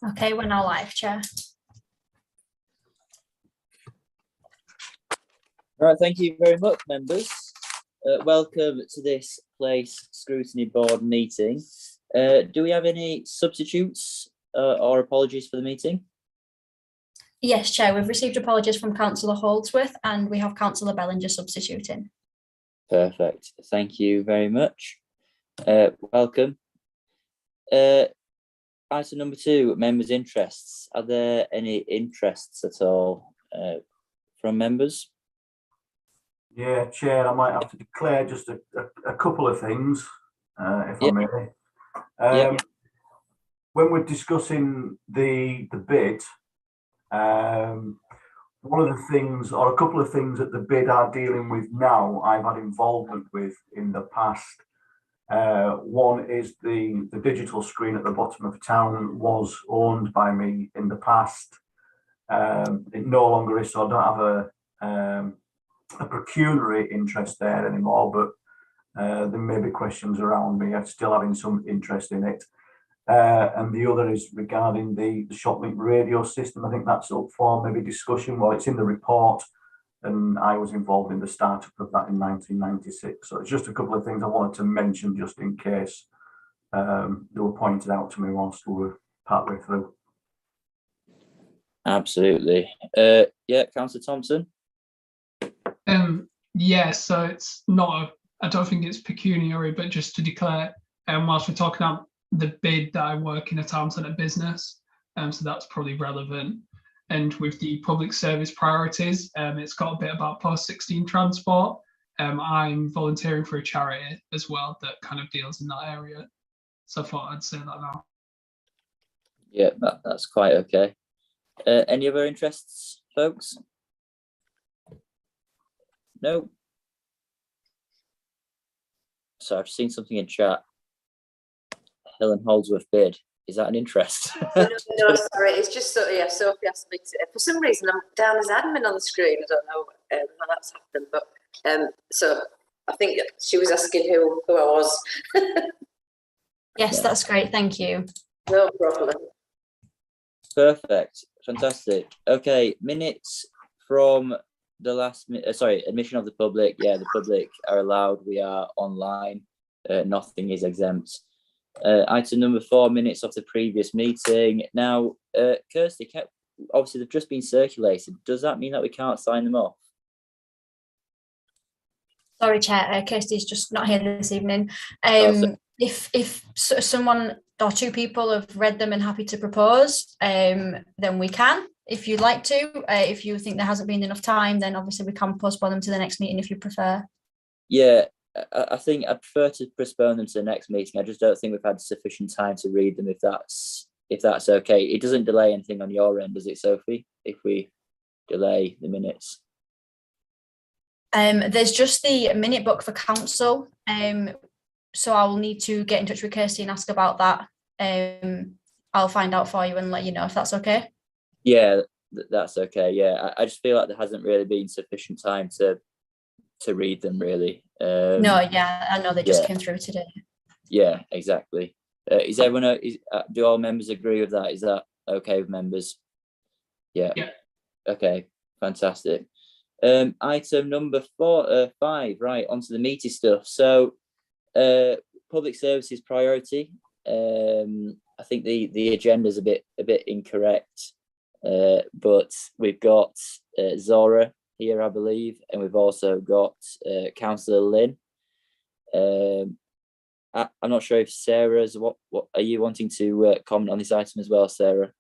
Okay, we're now live, Chair. All right, thank you very much, members. Welcome to this place Scrutiny Board meeting. Do we have any substitutes or apologies for the meeting? Yes, Chair, we've received apologies from Councillor Holdsworth and we have Councillor Bellinger substituting. Perfect. Thank you very much. Welcome. Item number 2, members' interests. Are there any interests at all from members? Yeah, Chair, I might have to declare just a couple of things, if I may. When we're discussing the bid, one of the things, or a couple of things that the bid are dealing with now, I've had involvement with in the past. One is the digital screen at the bottom of town was owned by me in the past. It no longer is, so I don't have a pecuniary interest there anymore, but there may be questions around me still having some interest in it. And the other is regarding the Shoplink radio system. I think that's up for maybe discussion. Well, it's in the report, and I was involved in the startup of that in 1996. So it's just a couple of things I wanted to mention just in case they were pointed out to me whilst we were partway through. Absolutely. Yeah, Councillor Thompson. Yeah, so it's not, I don't think it's pecuniary, but just to declare, whilst we're talking about the bid that I work in a town centre business, so that's probably relevant. And with the public service priorities, it's got a bit about post-16 transport. I'm volunteering for a charity as well that kind of deals in that area. So I thought I'd say that now. Yeah, that's quite okay. Any other interests, folks? No. So I've seen something in chat. Helen Holdsworth bid. Is that an interest? No, sorry. It's just so, yeah, Sophie asked me to. For some reason, I'm down as admin on the screen. I don't know how that's happened, but so I think she was asking who I was. Yes, that's great. Thank you. No problem. Perfect. Fantastic. Okay, minutes from the last, admission of the public. Yeah, the public are allowed. We are online. Nothing is exempt. Item number 4, minutes of the previous meeting. Now, Kirsty, obviously they've just been circulated. Does that mean that we can't sign them off? Sorry, Chair. Kirsty's just not here this evening. If someone or 2 people have read them and happy to propose, then we can. If you'd like to, if you think there hasn't been enough time, then obviously we can postpone them to the next meeting if you prefer. Yeah, I think I'd prefer to postpone them to the next meeting. I just don't think we've had sufficient time to read them. If that's okay, it doesn't delay anything on your end, does it, Sophie? If we delay the minutes. There's just the minute book for council. So I will need to get in touch with Kirsty and ask about that. I'll find out for you and let you know if that's okay. Yeah, that's okay. Yeah, I just feel like there hasn't really been sufficient time to read them, really. No, yeah, I know they just came through today. Yeah, exactly. Is everyone? Do all members agree with that? Is that okay with members? Yeah. Yeah. Okay. Fantastic. Item number 5. Right, onto the meaty stuff. So, public services priority. I think the agenda is a bit incorrect. But we've got Zora here, I believe, and we've also got Councillor Lynn. I'm not sure if Sarah's. What are you wanting to comment on this item as well, Sarah?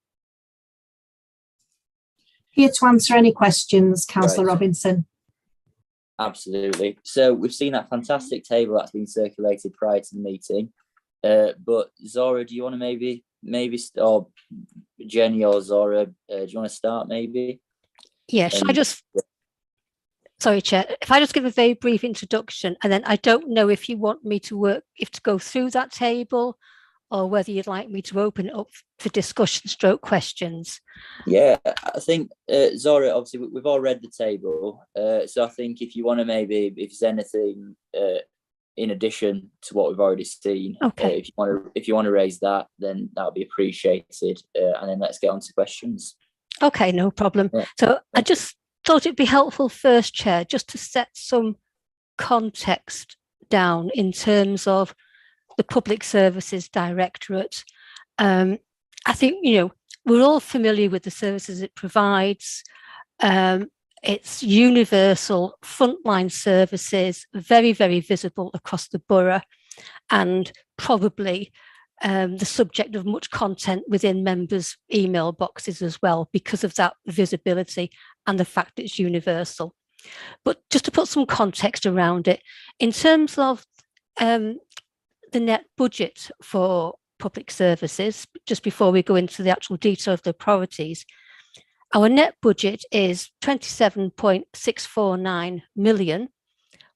Here to answer any questions, Councillor Robinson. Absolutely. So we've seen that fantastic table that's been circulated prior to the meeting. But Zora, do you want to maybe or Jenny or Zora, do you want to start maybe? Yeah, should I just, sorry, Chair, if I just give a very brief introduction, and then I don't know if you want me to go through that table or whether you'd like me to open it up for discussion stroke questions. Yeah, I think, Zora, obviously we've all read the table. So I think if you want to maybe, if there's anything in addition to what we've already seen. Okay. If you want to raise that, then that would be appreciated. And then let's get on to questions. Okay, no problem. Yeah. So I just thought it'd be helpful first, Chair, just to set some context down in terms of the Public Services Directorate. I think, we're all familiar with the services it provides. It's universal frontline services, very, very visible across the borough, and probably the subject of much content within members' email boxes as well, because of that visibility and the fact that it's universal. But just to put some context around it, in terms of the net budget for public services, just before we go into the actual detail of the priorities, our net budget is 27.649 million,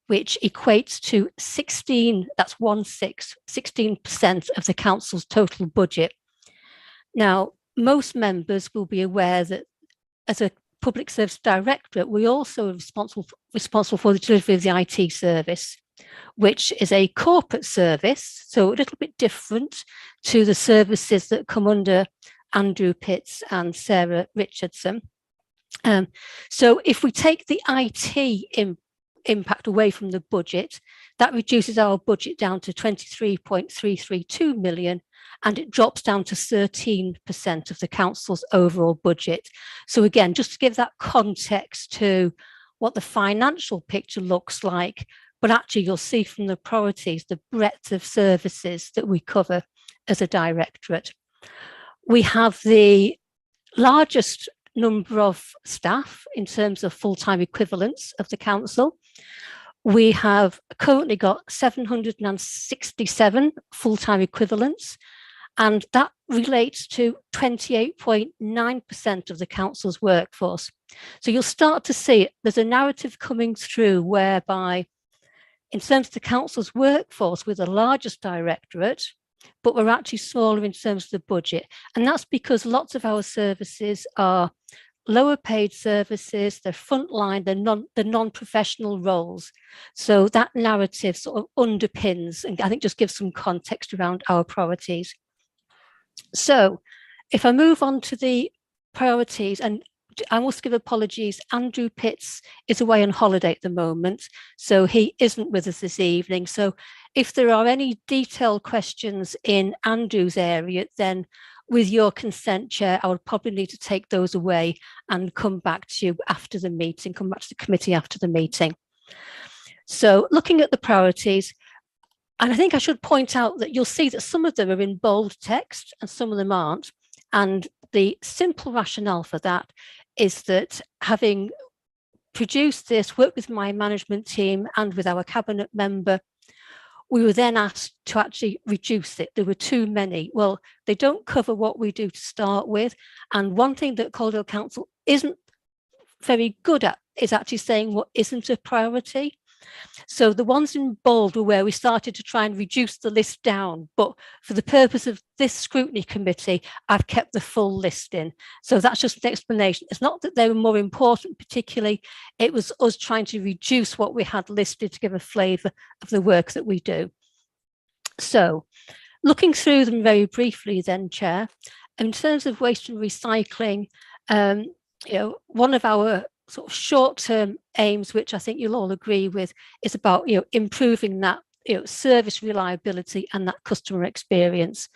which equates to 16% of the council's total budget. Now, most members will be aware that as a Public Service Directorate, we also are responsible for the delivery of the IT service, which is a corporate service, so a little bit different to the services that come under Andrew Pitts and Sarah Richardson. So if we take the IT impact away from the budget, that reduces our budget down to 23.332 million, and it drops down to 13% of the council's overall budget. So again, just to give that context to what the financial picture looks like, but actually you'll see from the priorities the breadth of services that we cover as a directorate. We have the largest number of staff in terms of full-time equivalents of the council. We have currently got 767 full-time equivalents, and that relates to 28.9% of the council's workforce. So you'll start to see there's a narrative coming through whereby, in terms of the council's workforce, we're the largest directorate, but we're actually smaller in terms of the budget. And that's because lots of our services are lower paid services, they're frontline, they're non-professional roles. So that narrative sort of underpins, and I think just gives some context around our priorities. So if I move on to the priorities, and I must give apologies, Andrew Pitts is away on holiday at the moment, so he isn't with us this evening. So if there are any detailed questions in Andrew's area, then with your consent, Chair, I would probably need to take those away and come back to you after the meeting, come back to the committee after the meeting. So looking at the priorities, and I think I should point out that you'll see that some of them are in bold text and some of them aren't. And the simple rationale for that is that, having produced this, worked with my management team and with our cabinet member, we were then asked to actually reduce it. There were too many. Well, they don't cover what we do to start with. And one thing that Calderdale Council isn't very good at is actually saying what isn't a priority. So the ones in bold were where we started to try and reduce the list down, but for the purpose of this scrutiny committee, I've kept the full list in. So that's just an explanation. It's not that they were more important particularly, it was us trying to reduce what we had listed to give a flavour of the work that we do. So looking through them very briefly then, Chair, in terms of waste and recycling, one of our sort of short-term aims, which I think you'll all agree with, is about improving that service reliability and that customer experience.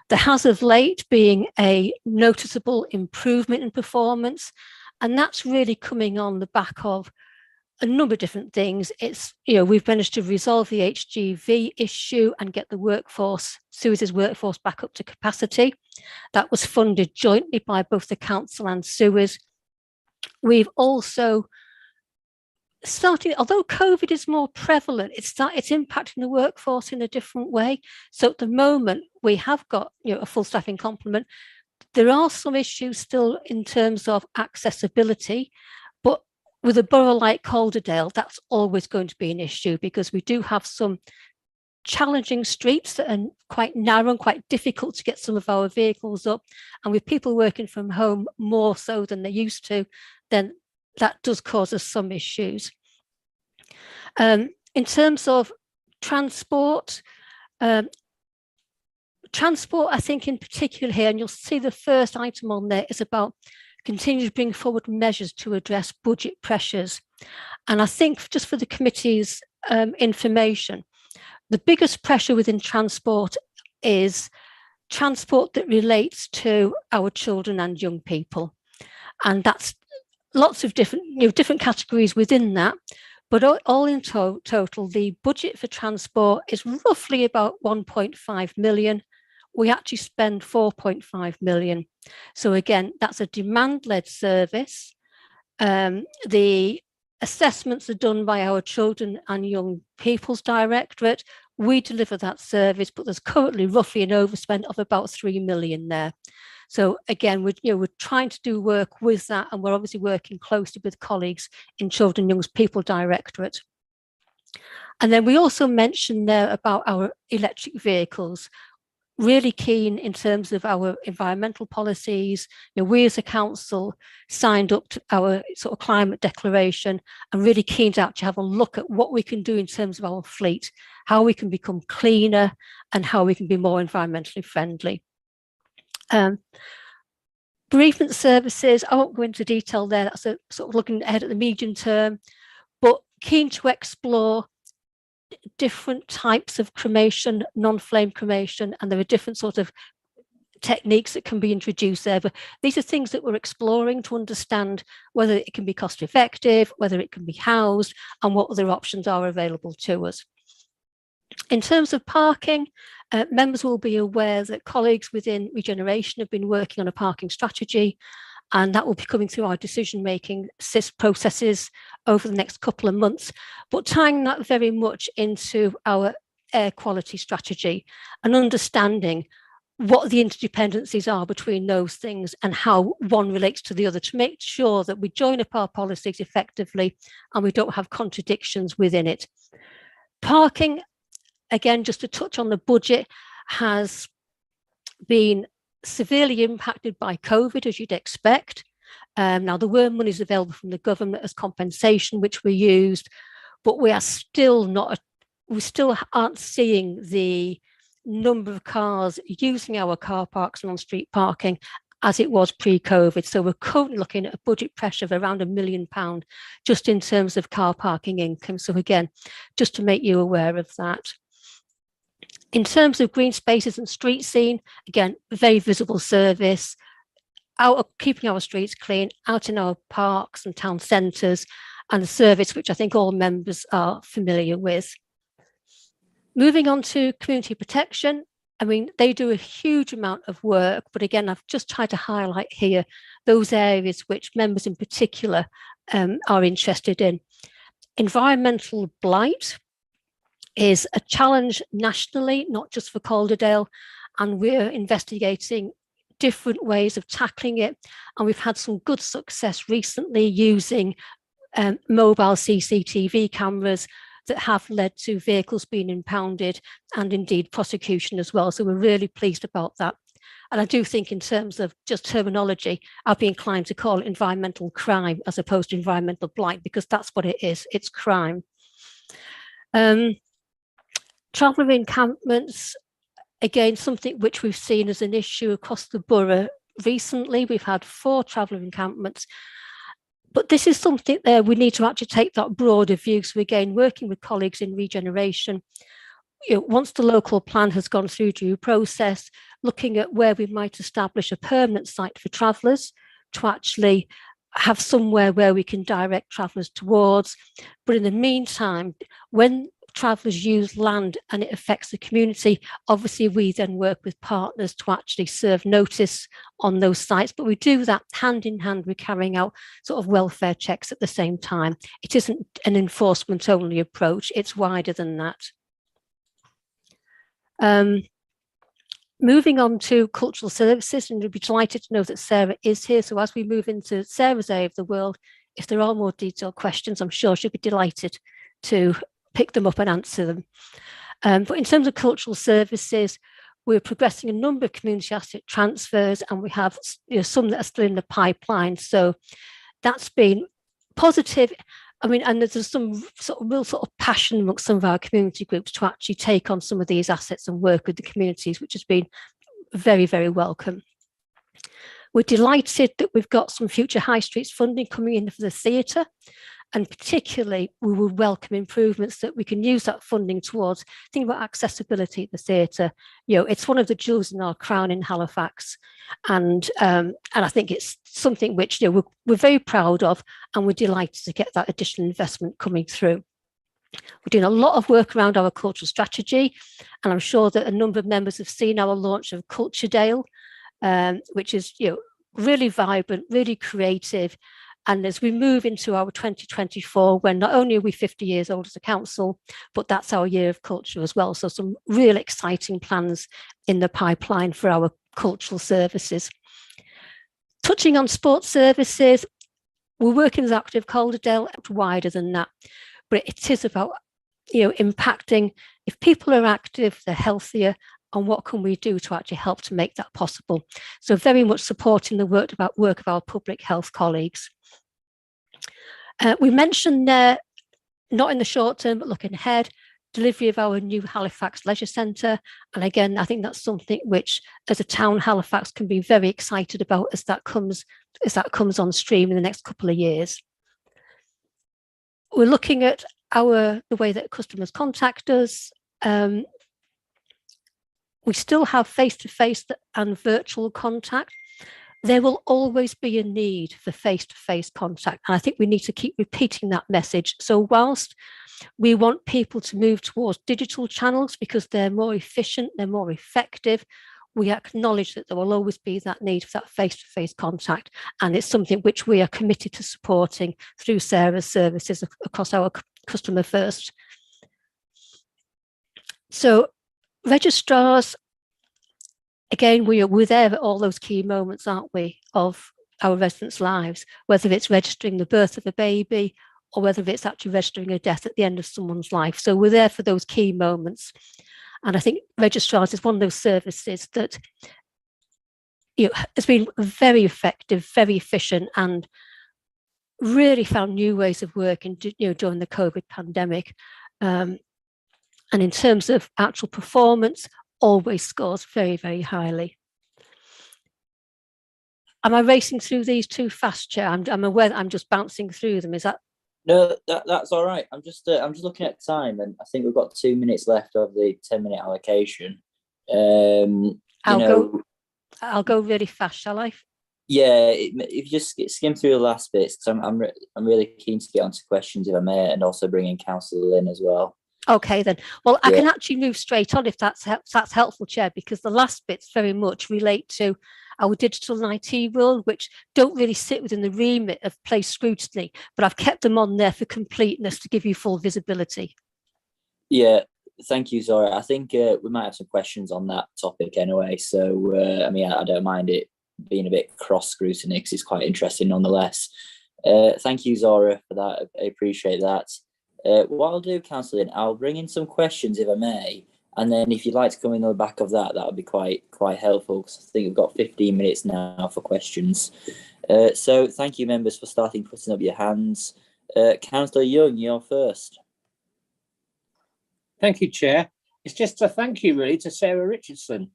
There has of late been a noticeable improvement in performance, and that's really coming on the back of a number of different things. It's we've managed to resolve the HGV issue and get the workforce, Suez's workforce, back up to capacity. That was funded jointly by both the council and Suez. We've also started, although COVID is more prevalent, it's impacting the workforce in a different way. So at the moment, we have got a full staffing complement. There are some issues still in terms of accessibility, but with a borough like Calderdale, that's always going to be an issue because we do have some challenging streets that are quite narrow and quite difficult to get some of our vehicles up, and with people working from home more so than they used to, then that does cause us some issues. In terms of Transport. Transport, I think in particular here, and you'll see the first item on there is about continue to bring forward measures to address budget pressures. And I think just for the committee's information, the biggest pressure within transport is transport that relates to our children and young people. And that's lots of different categories within that. But all in total, the budget for transport is roughly about 1.5 million. We actually spend 4.5 million. So again, that's a demand-led service. The assessments are done by our Children and Young People's Directorate. We deliver that service, but there's currently roughly an overspend of about 3 million there. So again, we're trying to do work with that, and we're obviously working closely with colleagues in Children and Young People Directorate. And then we also mentioned there about our electric vehicles. Really keen in terms of our environmental policies. We as a council signed up to our sort of climate declaration, and really keen to actually have a look at what we can do in terms of our fleet, how we can become cleaner and how we can be more environmentally friendly. Bereavement services, I won't go into detail there, that's a sort of looking ahead at the medium term, but keen to explore different types of cremation, non-flame cremation, and there are different sort of techniques that can be introduced there. But these are things that we're exploring to understand whether it can be cost effective, whether it can be housed, and what other options are available to us. In terms of parking, members will be aware that colleagues within Regeneration have been working on a parking strategy, and that will be coming through our decision-making processes over the next couple of months, but tying that very much into our air quality strategy and understanding what the interdependencies are between those things and how one relates to the other, to make sure that we join up our policies effectively and we don't have contradictions within it. Parking, again, just to touch on the budget, has been severely impacted by COVID, as you'd expect. Now, there were monies available from the government as compensation, which were used, but we still aren't seeing the number of cars using our car parks and on-street parking as it was pre-COVID. So we're currently looking at a budget pressure of around £1 million just in terms of car parking income. So again, just to make you aware of that. In terms of green spaces and street scene, again, very visible service, keeping our streets clean, out in our parks and town centres, and a service which I think all members are familiar with. Moving on to community protection, I mean, they do a huge amount of work, but again, I've just tried to highlight here those areas which members in particular are interested in. Environmental blight is a challenge nationally, not just for Calderdale, and we're investigating different ways of tackling it. And we've had some good success recently using mobile CCTV cameras that have led to vehicles being impounded and indeed prosecution as well. So we're really pleased about that. And I do think in terms of just terminology, I'd be inclined to call it environmental crime as opposed to environmental blight, because that's what it is, it's crime. Traveller encampments, again, something which we've seen as an issue across the borough recently. We've had 4 traveller encampments, but this is something there we need to actually take that broader view. So again, working with colleagues in Regeneration, once the local plan has gone through due process, looking at where we might establish a permanent site for travellers to actually have somewhere where we can direct travellers towards. But in the meantime, when travellers use land and it affects the community, obviously we then work with partners to actually serve notice on those sites, but we do that hand in hand with carrying out sort of welfare checks at the same time. It isn't an enforcement only approach, it's wider than that. Moving on to cultural services, and you'll be delighted to know that Sarah is here. So as we move into Sarah's area of the world, if there are more detailed questions, I'm sure she'll be delighted to pick them up and answer them. But in terms of cultural services, we're progressing a number of community asset transfers, and we have some that are still in the pipeline. So that's been positive. I mean, and there's some real sort of passion amongst some of our community groups to actually take on some of these assets and work with the communities, which has been very, very welcome. We're delighted that we've got some future high streets funding coming in for the theatre, and particularly we will welcome improvements that we can use that funding towards thinking about accessibility at the theatre. You know, it's one of the jewels in our crown in Halifax, and I think it's something which, you know, we're very proud of, and we're delighted to get that additional investment coming through. We're doing a lot of work around our cultural strategy, and I'm sure that a number of members have seen our launch of Calderdale, which is, you know, really vibrant, really creative. And as we move into our 2024, when not only are we 50 years old as a council, but that's our year of culture as well. So some real exciting plans in the pipeline for our cultural services. Touching on sports services, we're working as Active Calderdale, wider than that, but it is about, you know, impacting. If people are active, they're healthier, and what can we do to actually help to make that possible? So very much supporting the work of our public health colleagues. We mentioned there, not in the short term, but looking ahead, delivery of our new Halifax Leisure Centre. And again, I think that's something which, as a town, Halifax can be very excited about as that comes on stream in the next couple of years. We're looking at the way that customers contact us. We still have face-to-face and virtual contact. There will always be a need for face-to-face contact. And I think we need to keep repeating that message. So whilst we want people to move towards digital channels because they're more efficient, they're more effective, we acknowledge that there will always be that need for that face-to-face contact. And it's something which we are committed to supporting through Sarah's services across our customer first. So registrars, again, we're there at all those key moments, aren't we, of our residents' lives, whether it's registering the birth of a baby or whether it's actually registering a death at the end of someone's life. So we're there for those key moments. And I think registrars is one of those services that, you know, has been very effective, very efficient, and really found new ways of working, you know, during the COVID pandemic. And in terms of actual performance, always scores very, very highly. Am I racing through these too fast, Chair? I'm aware that I'm just bouncing through them. Is that? No, that's all right. I'm just looking at time, and I think we've got 2 minutes left of the 10-minute allocation. I'll go really fast, shall I? Yeah, if you just skim through the last bits, because I'm really keen to get onto questions, if I may, and also bring in Councillor Lynn as well. Okay, then. Well, I can actually move straight on if that's helpful, Chair, because the last bits very much relate to our digital and IT world, which don't really sit within the remit of place scrutiny, but I've kept them on there for completeness to give you full visibility. Yeah, thank you, Zora. I think we might have some questions on that topic anyway. So, I mean, I don't mind it being a bit cross scrutiny because it's quite interesting nonetheless. Thank you, Zora, for that. I appreciate that. What I'll do, Councillor, I'll bring in some questions if I may, and then if you'd like to come in on the back of that, that would be quite helpful, because I think we've got 15 minutes now for questions. So thank you, members, for starting putting up your hands. Councillor Young, you're first. Thank you, Chair. It's just a thank you, really, to Sarah Richardson.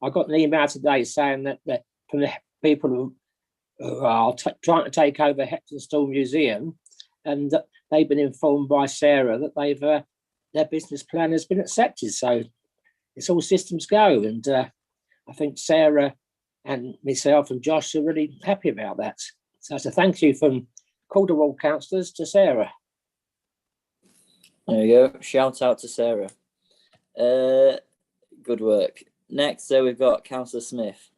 I got an email today saying that from the people who are trying to take over Heptonstall Museum, and that they've been informed by Sarah that their business plan has been accepted. So it's all systems go. And I think Sarah and myself and Josh are really happy about that. So it's a thank you from Calderwell councillors to Sarah. There you go. Shout out to Sarah. Good work. Next, we've got Councillor Smith.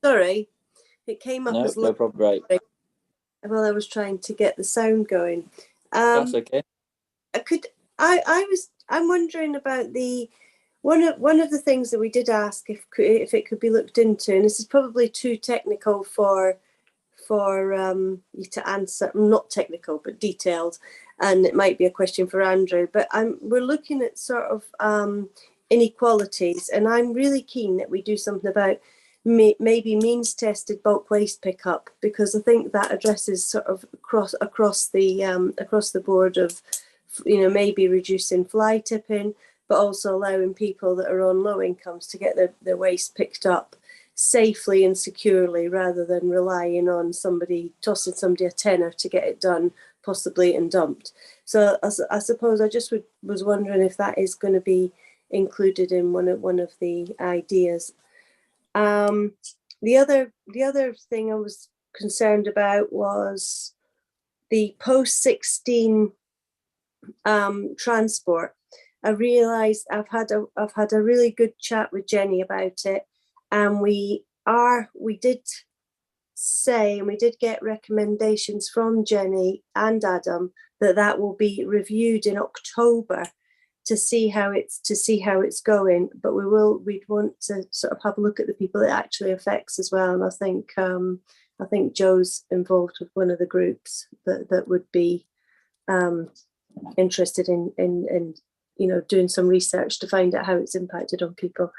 Sorry, it came up as no problem. Right. While I was trying to get the sound going. That's okay. I'm wondering about one of the things that we did ask if it could be looked into, and this is probably too technical for you to answer. Not technical, but detailed. and it might be a question for Andrew, but we're looking at sort of inequalities, and I'm really keen that we do something about maybe means tested bulk waste pickup, because I think that addresses sort of across the board of, you know, maybe reducing fly tipping, but also allowing people that are on low incomes to get their waste picked up safely and securely, rather than relying on tossing somebody a tenner to get it done, possibly, and dumped. So I suppose I just was wondering if that is going to be included in one of the ideas. The other thing I was concerned about was the post-16 transport. I realised I've had a really good chat with Jenny about it, and we did say, and we did get recommendations from Jenny and Adam that will be reviewed in October to see how it's going. But we'd want to sort of have a look at the people it actually affects as well. And I think Joe's involved with one of the groups that would be interested in you know, doing some research to find out how it's impacted on people.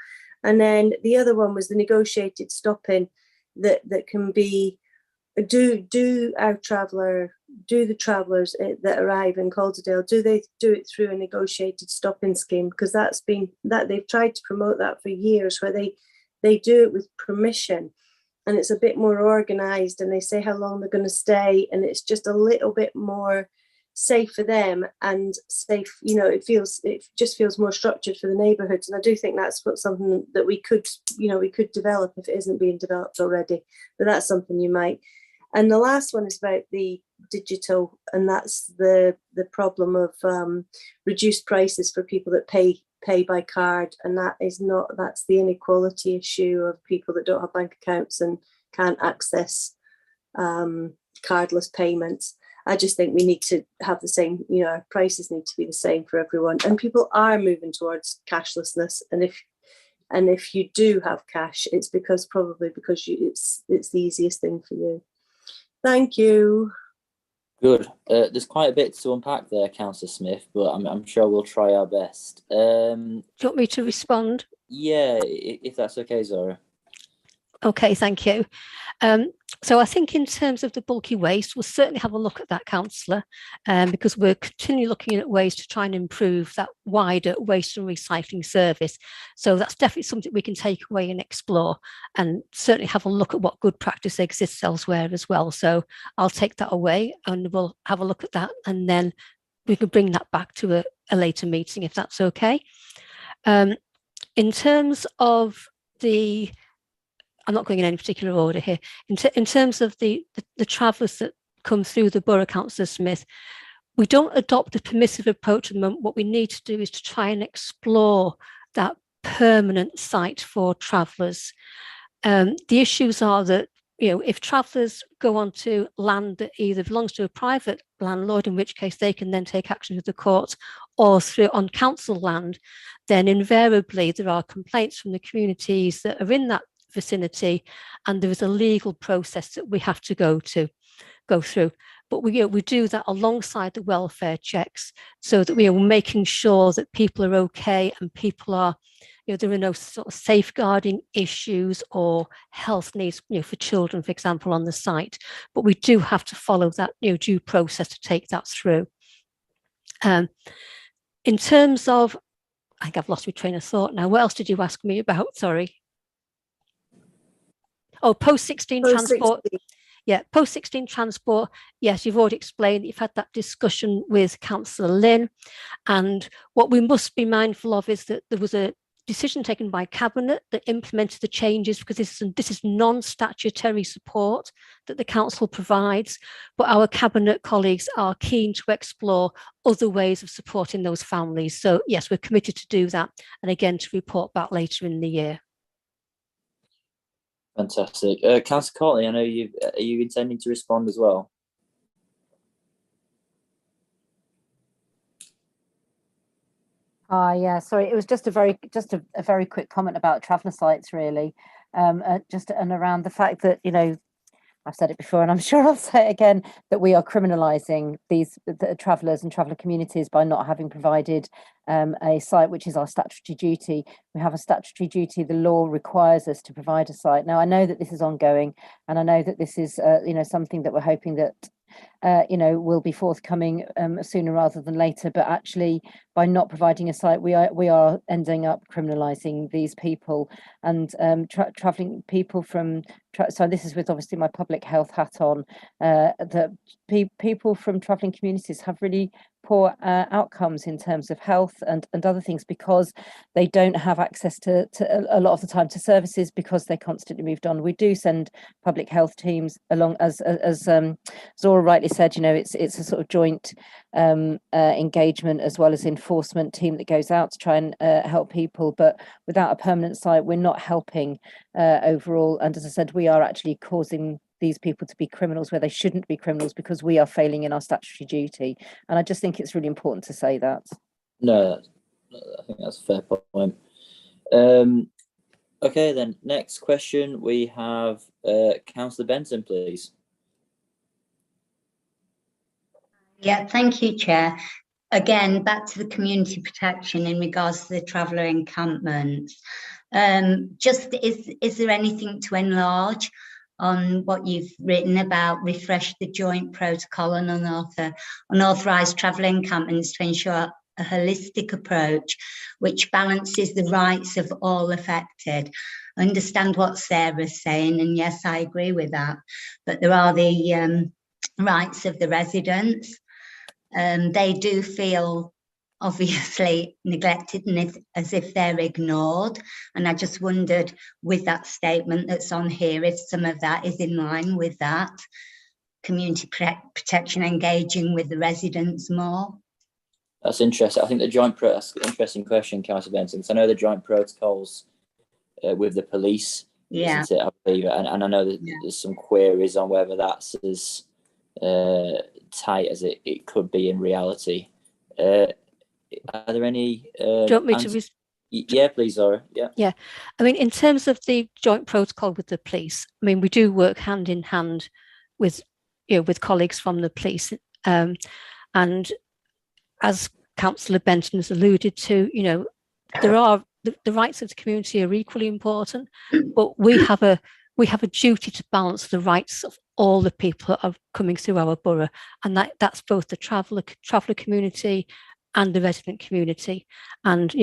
And then the other one was the negotiated stopping that can be do the travellers that arrive in Calderdale, do they do it through a negotiated stopping scheme? Because they've tried to promote that for years, where they do it with permission, and it's a bit more organised, and they say how long they're going to stay, and it's just a little bit more safe for them, and safe, you know, it just feels more structured for the neighbourhoods. And I do think that's something that we could develop if it isn't being developed already, but that's something you might. And the last one is about the digital, and that's the problem of reduced prices for people that pay by card, and that's the inequality issue of people that don't have bank accounts and can't access cardless payments. I just think we need to have the same, you know, our prices need to be the same for everyone, and people are moving towards cashlessness. And if you do have cash, it's because it's the easiest thing for you. Thank you. Good. There's quite a bit to unpack there, Councillor Smith, but I'm sure we'll try our best. Do you want me to respond? Yeah, if that's okay, Zora. Okay, thank you. So I think in terms of the bulky waste, we'll certainly have a look at that, Councillor, because we're continually looking at ways to try and improve that wider waste and recycling service. So that's definitely something we can take away and explore, and certainly have a look at what good practice exists elsewhere as well. So I'll take that away, and we'll have a look at that, and then we can bring that back to a later meeting, if that's okay. In terms of I'm not going in any particular order here. In terms of the travellers that come through the borough, Councillor Smith, we don't adopt a permissive approach at the moment. What we need to do is to try and explore that permanent site for travellers. The issues are that, you know, if travellers go onto land that either belongs to a private landlord, in which case they can then take action with the court, or on council land, then invariably there are complaints from the communities that are in that vicinity, and there is a legal process that we have to go through. But we do that alongside the welfare checks, so that we are making sure that people are okay, and people are, you know, there are no sort of safeguarding issues or health needs, you know, for children, for example, on the site. But we do have to follow that, you know, due process to take that through. In terms of, I think I've lost my train of thought now. What else did you ask me about? Sorry. Oh, post-16 transport. Yeah, post-16 transport. Yes, you've already explained. You've had that discussion with Councillor Lynn. And what we must be mindful of is that there was a decision taken by Cabinet that implemented the changes, because this is non-statutory support that the council provides. But our Cabinet colleagues are keen to explore other ways of supporting those families. So yes, we're committed to do that. And again, to report back later in the year. Fantastic. Councillor Courtney, I know are you intending to respond as well? Yeah, sorry, it was just a very quick comment about traveller sites, really, just and around the fact that, you know, I've said it before, and I'm sure I'll say it again, that we are criminalising the travellers and traveller communities by not having provided a site, which is our statutory duty. We have a statutory duty. The law requires us to provide a site. Now, I know that this is ongoing, and I know that this is, something that we're hoping that will be forthcoming sooner rather than later. But actually, by not providing a site, we are ending up criminalising these people and travelling people from. So this is with obviously my public health hat on. That people from travelling communities have really poor outcomes in terms of health and other things, because they don't have access to a lot of the time to services, because they're constantly moved on. We do send public health teams along, as Zora rightly said, it's a sort of joint engagement as well as enforcement team that goes out to try and help people, but without a permanent site, we're not helping overall. And as I said, we are actually causing these people to be criminals where they shouldn't be criminals, because we are failing in our statutory duty. And I just think it's really important to say that. No, I think that's a fair point. Okay, then next question we have Councillor Benson, please. Yeah, thank you, Chair. Again, back to the community protection in regards to the traveller encampments. Is there anything to enlarge on what you've written about refresh the joint protocol on unauthorised travel encampments to ensure a holistic approach which balances the rights of all affected? I understand what Sarah's saying, and yes, I agree with that, but there are the rights of the residents. They do feel obviously neglected and as if they're ignored. And I just wondered, with that statement that's on here, if some of that is in line with that community protection, engaging with the residents more. That's interesting. I think that's an interesting question, Councillor Benson, because I know the joint protocols with the police, isn't it, I believe, and I know that there's some queries on whether that's as tight as it could be in reality. Are there any? Do you want me to? Yeah, please, Zora. Yeah. I mean, in terms of the joint protocol with the police, I mean, we do work hand in hand with colleagues from the police, and as Councillor Benton has alluded to, there are the rights of the community are equally important, but we have a duty to balance the rights of all the people that are coming through our borough, and that's both the traveller community and the resident community, and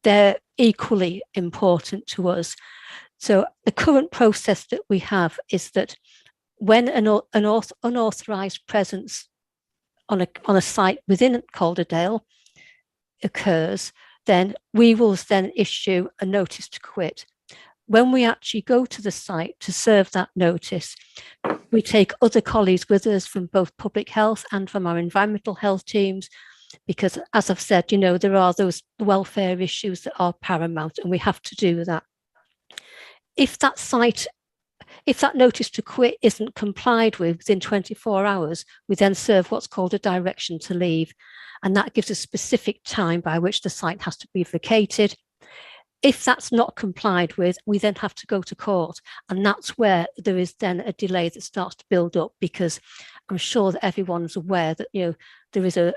they're equally important to us. So the current process that we have is that when an unauthorised presence on a site within Calderdale occurs, then we will then issue a notice to quit. When we actually go to the site to serve that notice, we take other colleagues with us from both public health and from our environmental health teams, because, as I've said, there are those welfare issues that are paramount, and we have to do that. If that notice to quit isn't complied with within 24 hours, we then serve what's called a direction to leave, and that gives a specific time by which the site has to be vacated. If that's not complied with, we then have to go to court, and that's where there is then a delay that starts to build up, because I'm sure that everyone's aware that there is a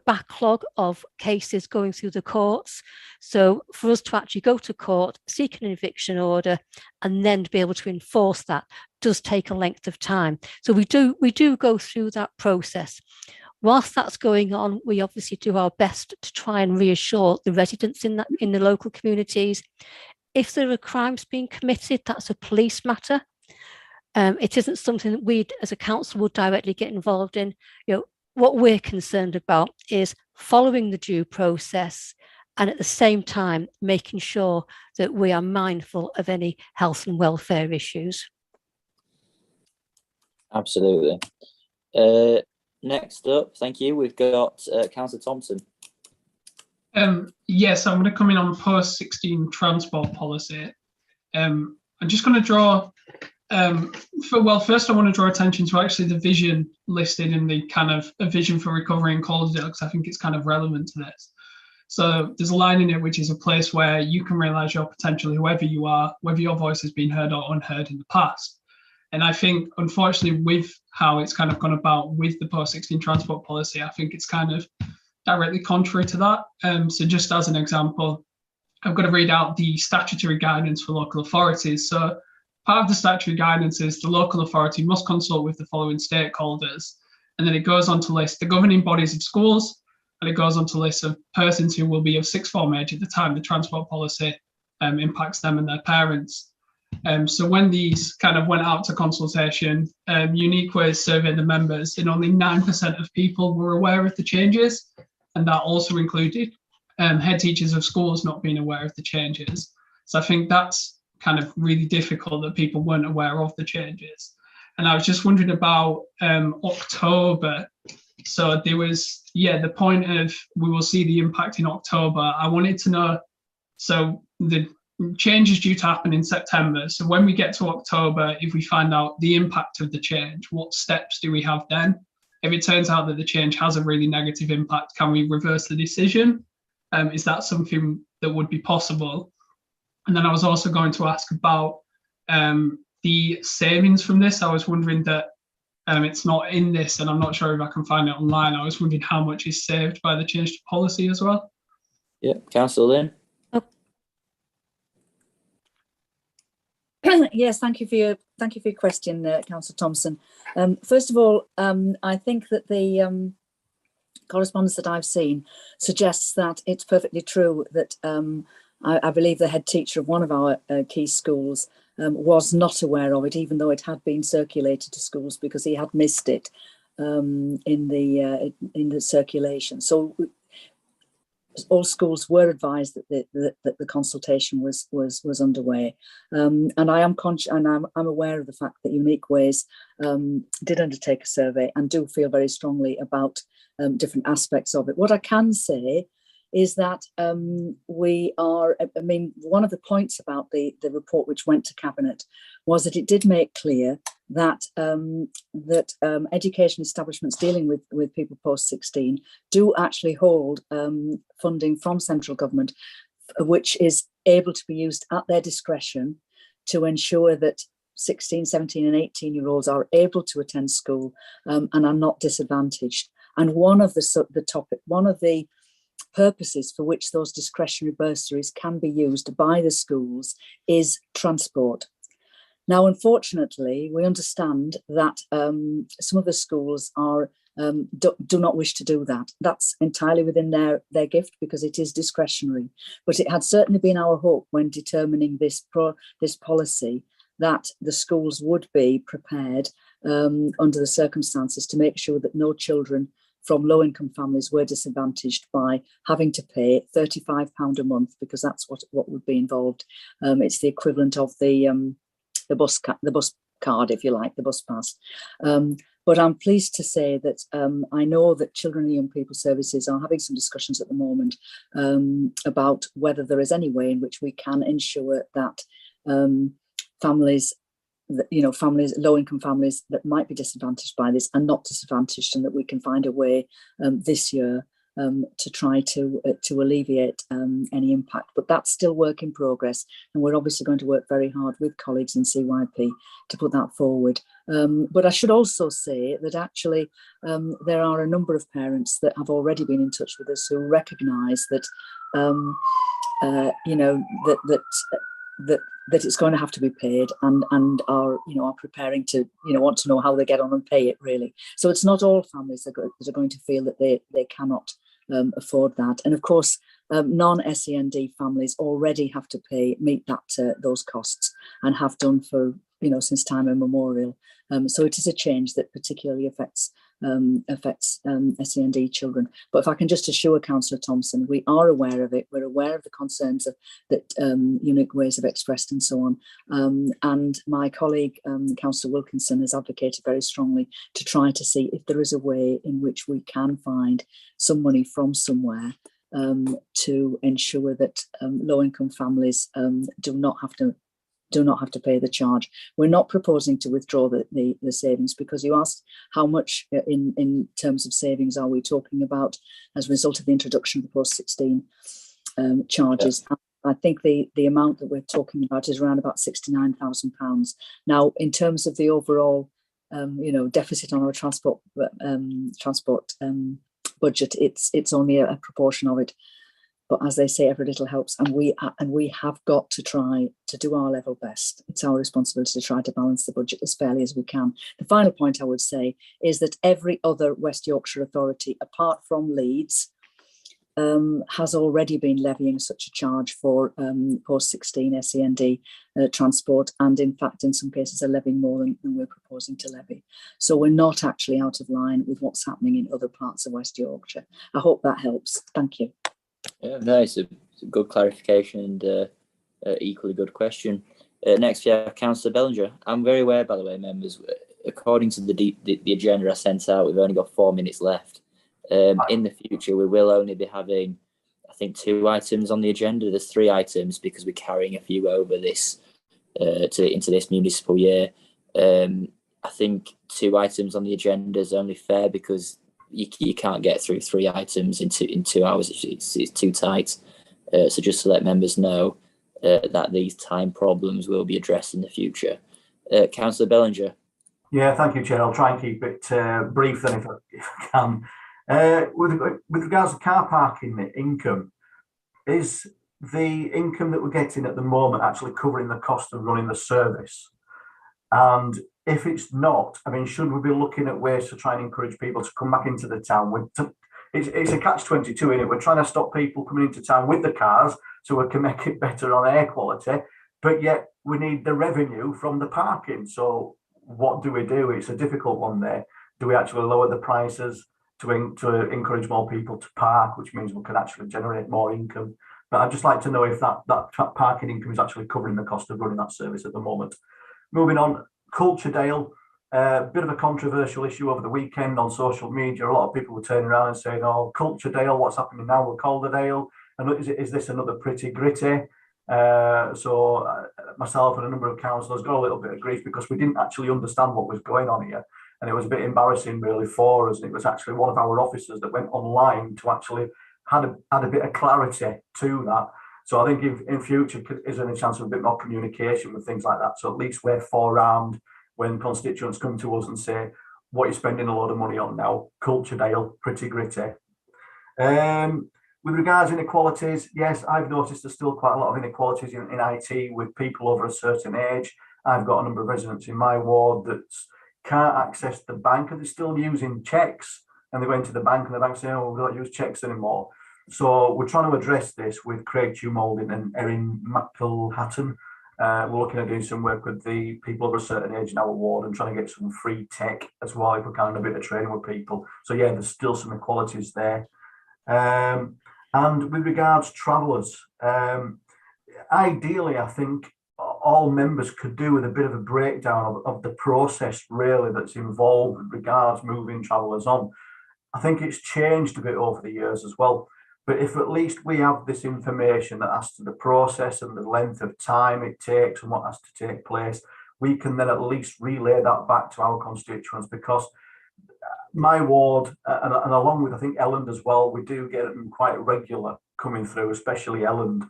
backlog of cases going through the courts. So for us to actually go to court, seek an eviction order, and then to be able to enforce that does take a length of time. So we do go through that process. Whilst that's going on, we obviously do our best to try and reassure the residents in the local communities. If there are crimes being committed, that's a police matter. It isn't something that we as a council will directly get involved in. What we're concerned about is following the due process, and at the same time making sure that we are mindful of any health and welfare issues. Absolutely. Next up, thank you, we've got Councillor Thompson. Yes, I'm going to come in on post-16 transport policy. I'm just going to draw, first I want to draw attention to actually the vision listed in the kind of a vision for recovery in Calderdale, because I think it's kind of relevant to this. So there's a line in it which is a place where you can realise your potential, whoever you are, whether your voice has been heard or unheard in the past. And I think, unfortunately, with how it's kind of gone about with the post-16 transport policy, I think it's kind of directly contrary to that. So just as an example, I've got to read out the statutory guidance for local authorities. So part of the statutory guidance is the local authority must consult with the following stakeholders. And then it goes on to list the governing bodies of schools, and it goes on to list of persons who will be of sixth form age at the time the transport policy impacts them and their parents. So when these kind of went out to consultation, Unique Ways surveyed the members, and only 9% of people were aware of the changes. And that also included head teachers of schools not being aware of the changes. So I think that's kind of really difficult that people weren't aware of the changes. And I was just wondering about October. So there was, the point of we will see the impact in October. I wanted to know, so the change is due to happen in September. So when we get to October, if we find out the impact of the change, what steps do we have then? If it turns out that the change has a really negative impact, can we reverse the decision? Is that something that would be possible? And then I was also going to ask about the savings from this. I was wondering that it's not in this, and I'm not sure if I can find it online. I was wondering how much is saved by the change to policy as well. Yeah, Councillor Lynn. Yes, thank you for your question, Councillor Thompson. First of all, I think that the correspondence that I've seen suggests that it's perfectly true that I believe the head teacher of one of our key schools was not aware of it, even though it had been circulated to schools, because he had missed it in the circulation. So all schools were advised that the consultation was underway, and I am conscious, and I'm aware of the fact that Unique Ways did undertake a survey and do feel very strongly about different aspects of it. What I can say is that we are, I mean, one of the points about the report which went to Cabinet was that it did make clear that education establishments dealing with people post-16 do actually hold funding from central government, which is able to be used at their discretion to ensure that 16, 17 and 18-year-olds are able to attend school and are not disadvantaged. And one of the purposes for which those discretionary bursaries can be used by the schools is transport. Now, unfortunately, we understand that some of the schools do not wish to do that. That's entirely within their gift, because it is discretionary. But it had certainly been our hope when determining this policy that the schools would be prepared under the circumstances to make sure that no children from low-income families were disadvantaged by having to pay £35 a month, because that's what would be involved. It's the equivalent of the bus card, if you like, the bus pass. But I'm pleased to say that I know that Children and Young People Services are having some discussions at the moment about whether there is any way in which we can ensure that families, low-income families that might be disadvantaged by this are not disadvantaged, and that we can find a way this year to try to alleviate any impact. But that's still work in progress, and we're obviously going to work very hard with colleagues in CYP to put that forward. But I should also say that actually there are a number of parents that have already been in touch with us who recognise that that it's going to have to be paid, and are preparing to want to know how they get on and pay it, really. So it's not all families that are going to feel that they cannot afford that. And of course, non-SEND families already have to meet those costs, and have done for since time immemorial. So it is a change that particularly affects SEND children. But if I can just assure Councillor Thompson, we are aware of it. We're aware of the concerns that Unique Ways have expressed and so on. And my colleague, Councillor Wilkinson, has advocated very strongly to try to see if there is a way in which we can find some money from somewhere to ensure that low-income families do not have to pay the charge. We're not proposing to withdraw the savings, because you asked how much in terms of savings are we talking about as a result of the introduction of the post-16 charges. I think the amount that we're talking about is around about £69,000. Now, in terms of the overall, deficit on our transport budget, it's only a proportion of it. But as they say, every little helps, and we have got to try to do our level best. It's our responsibility to try to balance the budget as fairly as we can. The final point I would say is that every other West Yorkshire authority, apart from Leeds, has already been levying such a charge for post-16 SEND transport, and in fact, in some cases, are levying more than we're proposing to levy. So we're not actually out of line with what's happening in other parts of West Yorkshire. I hope that helps. Thank you. Yeah, no, it's a good clarification and equally good question. Next, we have Councillor Bellinger. I'm very aware, by the way, members, according to the agenda I sent out, we've only got 4 minutes left. In the future, we will only be having, I think, 2 items on the agenda. There's 3 items because we're carrying a few over this into this municipal year. I think 2 items on the agenda is only fair because you can't get through 3 items in 2 hours. It's too tight. So just to let members know that these time problems will be addressed in the future. Councillor Bellinger. Yeah, thank you, Chair. I'll try and keep it brief then if I can. With regards to car parking income, is the income that we're getting at the moment actually covering the cost of running the service? And if it's not, I mean, should we be looking at ways to try and encourage people to come back into the town? It's a catch-22, isn't it? We're trying to stop people coming into town with the cars so we can make it better on air quality, but yet we need the revenue from the parking. So what do? It's a difficult one there. Do we actually lower the prices to encourage more people to park, which means we can actually generate more income? But I'd just like to know if that parking income is actually covering the cost of running that service at the moment. Moving on, Calderdale, bit of a controversial issue over the weekend on social media. A lot of people were turning around and saying, "Oh, Calderdale, what's happening now with Calderdale? And is this another pretty gritty?" So myself and a number of councillors got a little bit of grief because we didn't actually understand what was going on here. And it was a bit embarrassing really for us. And it was actually one of our officers that went online to actually add a bit of clarity to that. So I think in future, is there a chance of a bit more communication with things like that? So at least we're forearmed when constituents come to us and say, what are you spending a lot of money on now? Calderdale, pretty gritty. With regards to inequalities, yes, I've noticed there's still quite a lot of inequalities in IT with people over a certain age. I've got a number of residents in my ward that can't access the bank and they're still using cheques. And they went to the bank and the bank saying, "Oh, we don't use cheques anymore." So we're trying to address this with Craig Tumoulding and Erin McIlhatton. We're looking at doing some work with the people over a certain age in our ward and trying to get some free tech as well if we can, a bit of training with people. So yeah, there's still some inequalities there. And with regards to travellers, ideally, I think all members could do with a bit of a breakdown of the process really that's involved with regards moving travellers on. I think it's changed a bit over the years as well. But if at least we have this information that as to the process and the length of time it takes and what has to take place, we can then at least relay that back to our constituents, because my ward, and along with I think Elland as well, we do get them quite regular coming through, especially Elland.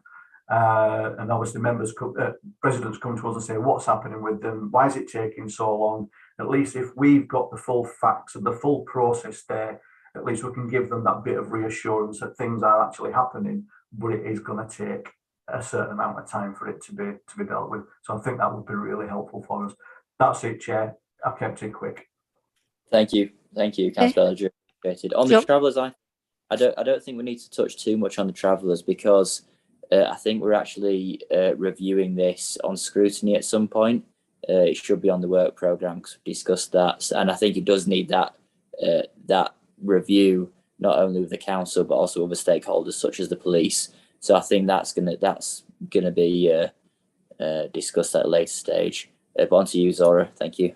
And obviously residents come to us and say, what's happening with them? Why is it taking so long? At least if we've got the full facts and the full process there, at least we can give them that bit of reassurance that things are actually happening, but it is going to take a certain amount of time for it to be dealt with. So I think that would be really helpful for us. That's it, Chair. I've kept it quick. Thank you, Councillor Bellinger. On the travellers, I don't think we need to touch too much on the travellers because I think we're actually reviewing this on scrutiny at some point. It should be on the work programme because we discussed that, and I think it does need that review not only with the council but also other stakeholders such as the police. So I think that's gonna be discussed at a later stage. But on to you, Zora. Thank you.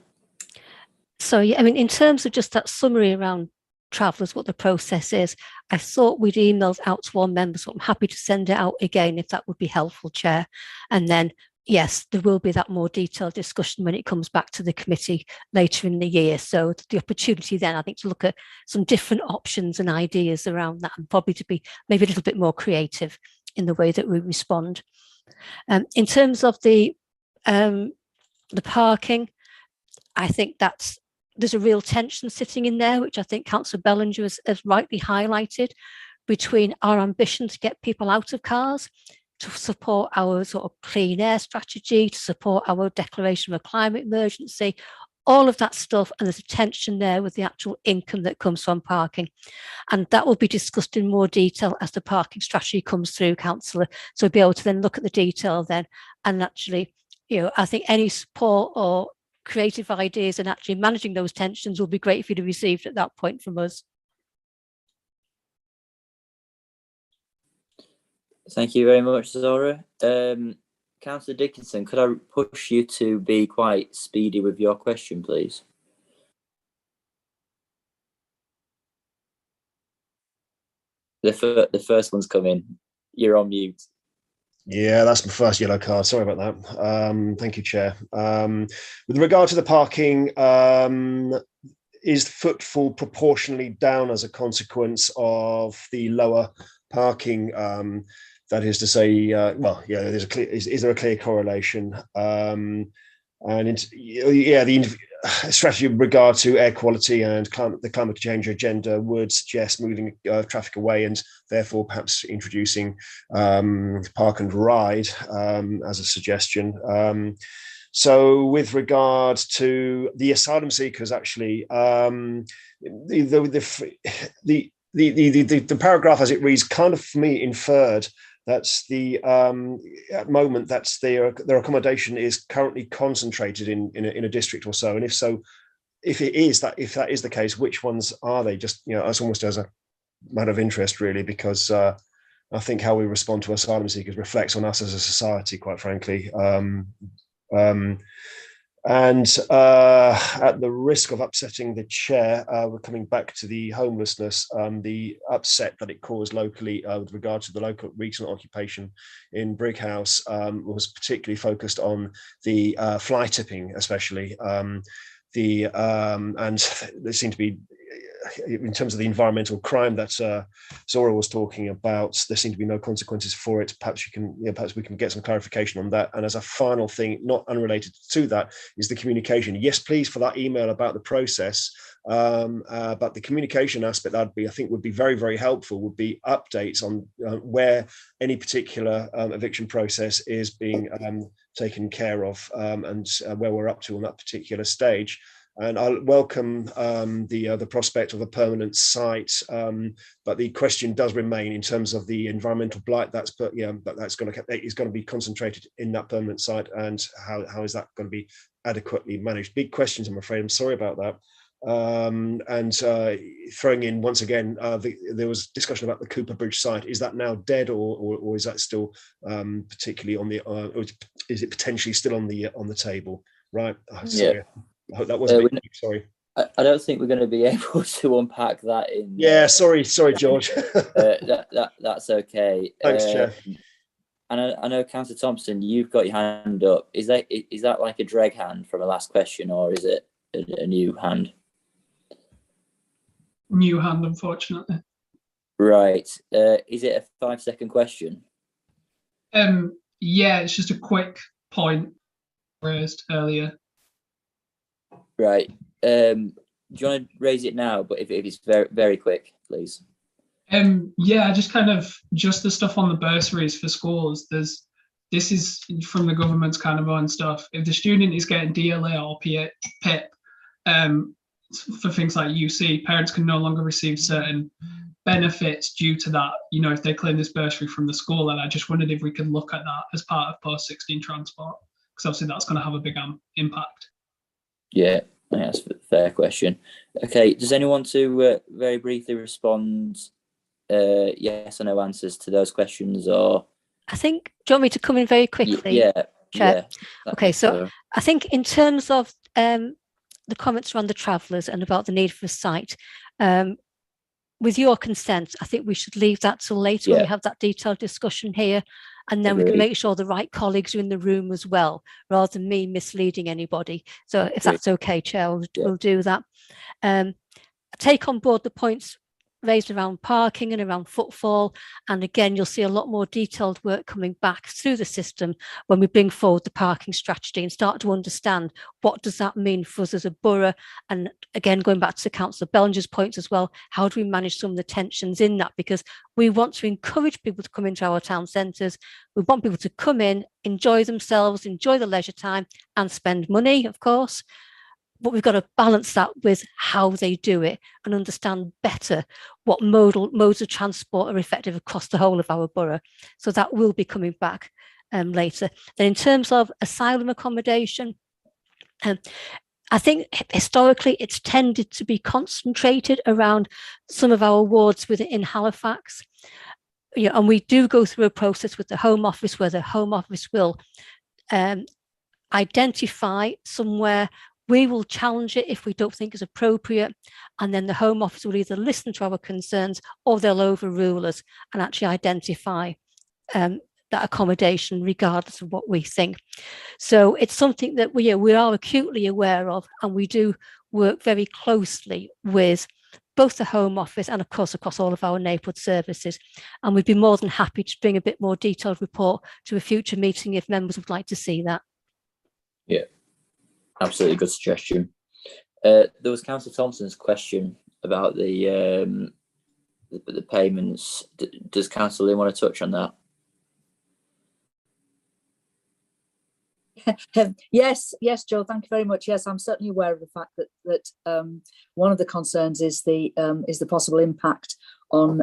So yeah, I mean, in terms of just that summary around travellers, what the process is, I thought we'd emailed out to all members, so I'm happy to send it out again if that would be helpful, Chair. And then yes, there will be that more detailed discussion when it comes back to the committee later in the year. So the opportunity then, I think, to look at some different options and ideas around that, and probably to be maybe a little bit more creative in the way that we respond. In terms of the parking, I think there's a real tension sitting in there, which I think Councillor Bellinger has rightly highlighted, between our ambition to get people out of cars, to support our sort of clean air strategy, to support our declaration of a climate emergency, all of that stuff. And there's a tension there with the actual income that comes from parking. And that will be discussed in more detail as the parking strategy comes through, Councillor. So we'll be able to then look at the detail then. And actually, I think any support or creative ideas and actually managing those tensions will be great if you'd have received at that point from us. Thank you very much, Zora. Councillor Dickinson, could I push you to be quite speedy with your question, please? The first one's coming. You're on mute. Yeah, that's my first yellow card. Sorry about that. Thank you, Chair. With regard to the parking, is footfall proportionally down as a consequence of the lower parking? That is to say, well, yeah, there's a clear. Is there a clear correlation? The strategy with regard to air quality and the climate change agenda would suggest moving traffic away and therefore perhaps introducing park and ride as a suggestion. So with regard to the asylum seekers, actually, the paragraph as it reads kind of for me inferred that's the at the moment that's their accommodation is currently concentrated in a district or so, and if so, if that is the case, which ones are they? Just as almost as a matter of interest, really, because I think how we respond to asylum seekers reflects on us as a society, quite frankly. At the risk of upsetting the chair, we're coming back to the homelessness, the upset that it caused locally with regard to the local regional occupation in Brighouse was particularly focused on the fly tipping, especially. And there seemed to be, in terms of the environmental crime that Zora was talking about, there seem to be no consequences for it. Perhaps we can get some clarification on that. And as a final thing, not unrelated to that, is the communication. Yes, please, for that email about the process, but the communication aspect I think would be very, very helpful. Would be updates on where any particular eviction process is being taken care of and where we're up to on that particular stage. And I welcome the prospect of a permanent site, but the question does remain in terms of the environmental blight is going to be concentrated in that permanent site, and how is that going to be adequately managed? Big questions, I'm afraid. I'm sorry about that. Throwing in once again, there was discussion about the Cooper Bridge site. Is that now dead, or is that still particularly on the? Or is it potentially still on the table? Right. Sorry. Yeah. I hope that wasn't sorry. I don't think we're going to be able to unpack that in. Yeah, sorry, George. That's okay. Thanks, Chair. And I know, Councillor Thompson, you've got your hand up. Is that like a dreg hand from a last question, or is it a new hand? New hand, unfortunately. Right. Is it a 5-second question? Yeah, it's just a quick point raised earlier. Right. Do you want to raise it now? But if it's very, very quick, please. Yeah, just the stuff on the bursaries for schools. This is from the government's kind of own stuff. If the student is getting DLA or PIP, for things like UC, parents can no longer receive certain benefits due to that, if they claim this bursary from the school. And I just wondered if we could look at that as part of post-16 transport, because obviously that's going to have a big impact. Yeah, that's a fair question. Okay, does anyone want to very briefly respond yes or no answers to those questions? Or I think, do you want me to come in very quickly? Yeah, Chair? Yeah. Okay, so I think in terms of the comments around the travellers and about the need for a site, with your consent, I think we should leave that till later when we have that detailed discussion here, and then we can make sure the right colleagues are in the room as well, rather than me misleading anybody. So if that's okay, Chair, we'll do that. Take on board the points raised around parking and around footfall. And again, you'll see a lot more detailed work coming back through the system when we bring forward the parking strategy and start to understand what does that mean for us as a borough. And again, going back to Councillor Bellinger's points as well, how do we manage some of the tensions in that? Because we want to encourage people to come into our town centres. We want people to come in, enjoy themselves, enjoy the leisure time and spend money, of course. But we've got to balance that with how they do it and understand better what modes of transport are effective across the whole of our borough. So that will be coming back later. Then in terms of asylum accommodation, I think historically it's tended to be concentrated around some of our wards within Halifax. And we do go through a process with the Home Office where the Home Office will identify somewhere. We will challenge it if we don't think it's appropriate, and then the Home Office will either listen to our concerns or they'll overrule us and actually identify that accommodation regardless of what we think. So it's something that we are acutely aware of, and we do work very closely with both the Home Office and of course across all of our neighbourhood services. And we'd be more than happy to bring a bit more detailed report to a future meeting if members would like to see that. Yeah. Absolutely good suggestion. There was Councillor Thompson's question about the payments. Does Councillor Lynn want to touch on that? Yes, Joe, thank you very much. Yes, I'm certainly aware of the fact that one of the concerns is the possible impact on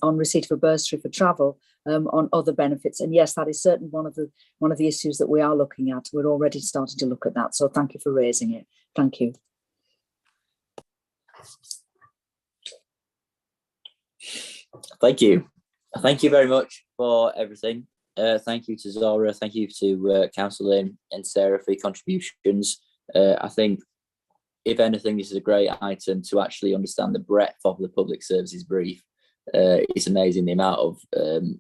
receipt of a bursary for travel on other benefits. And yes, that is certainly one of the issues that we are looking at. We're already starting to look at that. So thank you for raising it. Thank you. Thank you. Thank you very much for everything. Thank you to Zora. Thank you to Councillor Lynn and Sarah for your contributions. I think, if anything, this is a great item to actually understand the breadth of the public services brief. It's amazing the amount of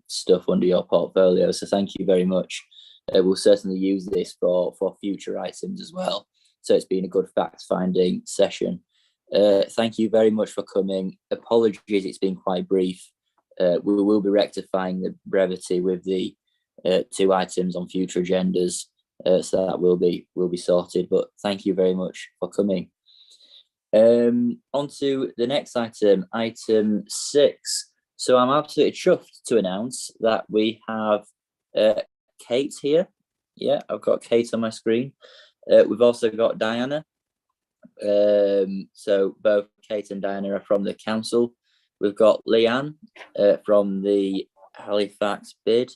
stuff under your portfolio. So thank you very much. We'll certainly use this for future items as well. So it's been a good fact-finding session. Thank you very much for coming. Apologies, it's been quite brief. We will be rectifying the brevity with the 2 items on future agendas. So that will be sorted. But thank you very much for coming. On to the next item, item 6. So I'm absolutely chuffed to announce that we have Kate here. Yeah, I've got Kate on my screen. We've also got Diana. So both Kate and Diana are from the council. We've got Leanne from the Halifax bid.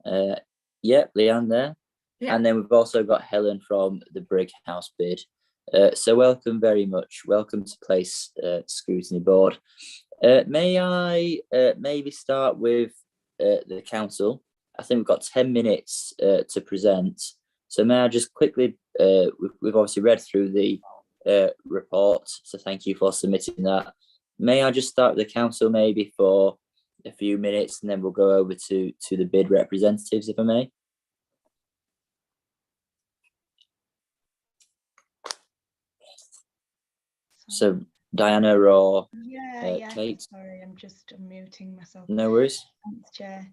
Yeah, Leanne there. Yeah. And then we've also got Helen from the Brig House bid. So welcome very much. Welcome to Place Scrutiny Board. May I maybe start with the council? I think we've got 10 minutes to present. So may I just quickly, we've obviously read through the report, so thank you for submitting that. May I just start with the council maybe for a few minutes, and then we'll go over to the bid representatives, if I may. So Diana or Kate? Sorry, I'm just muting myself. No worries. Thanks, Chair.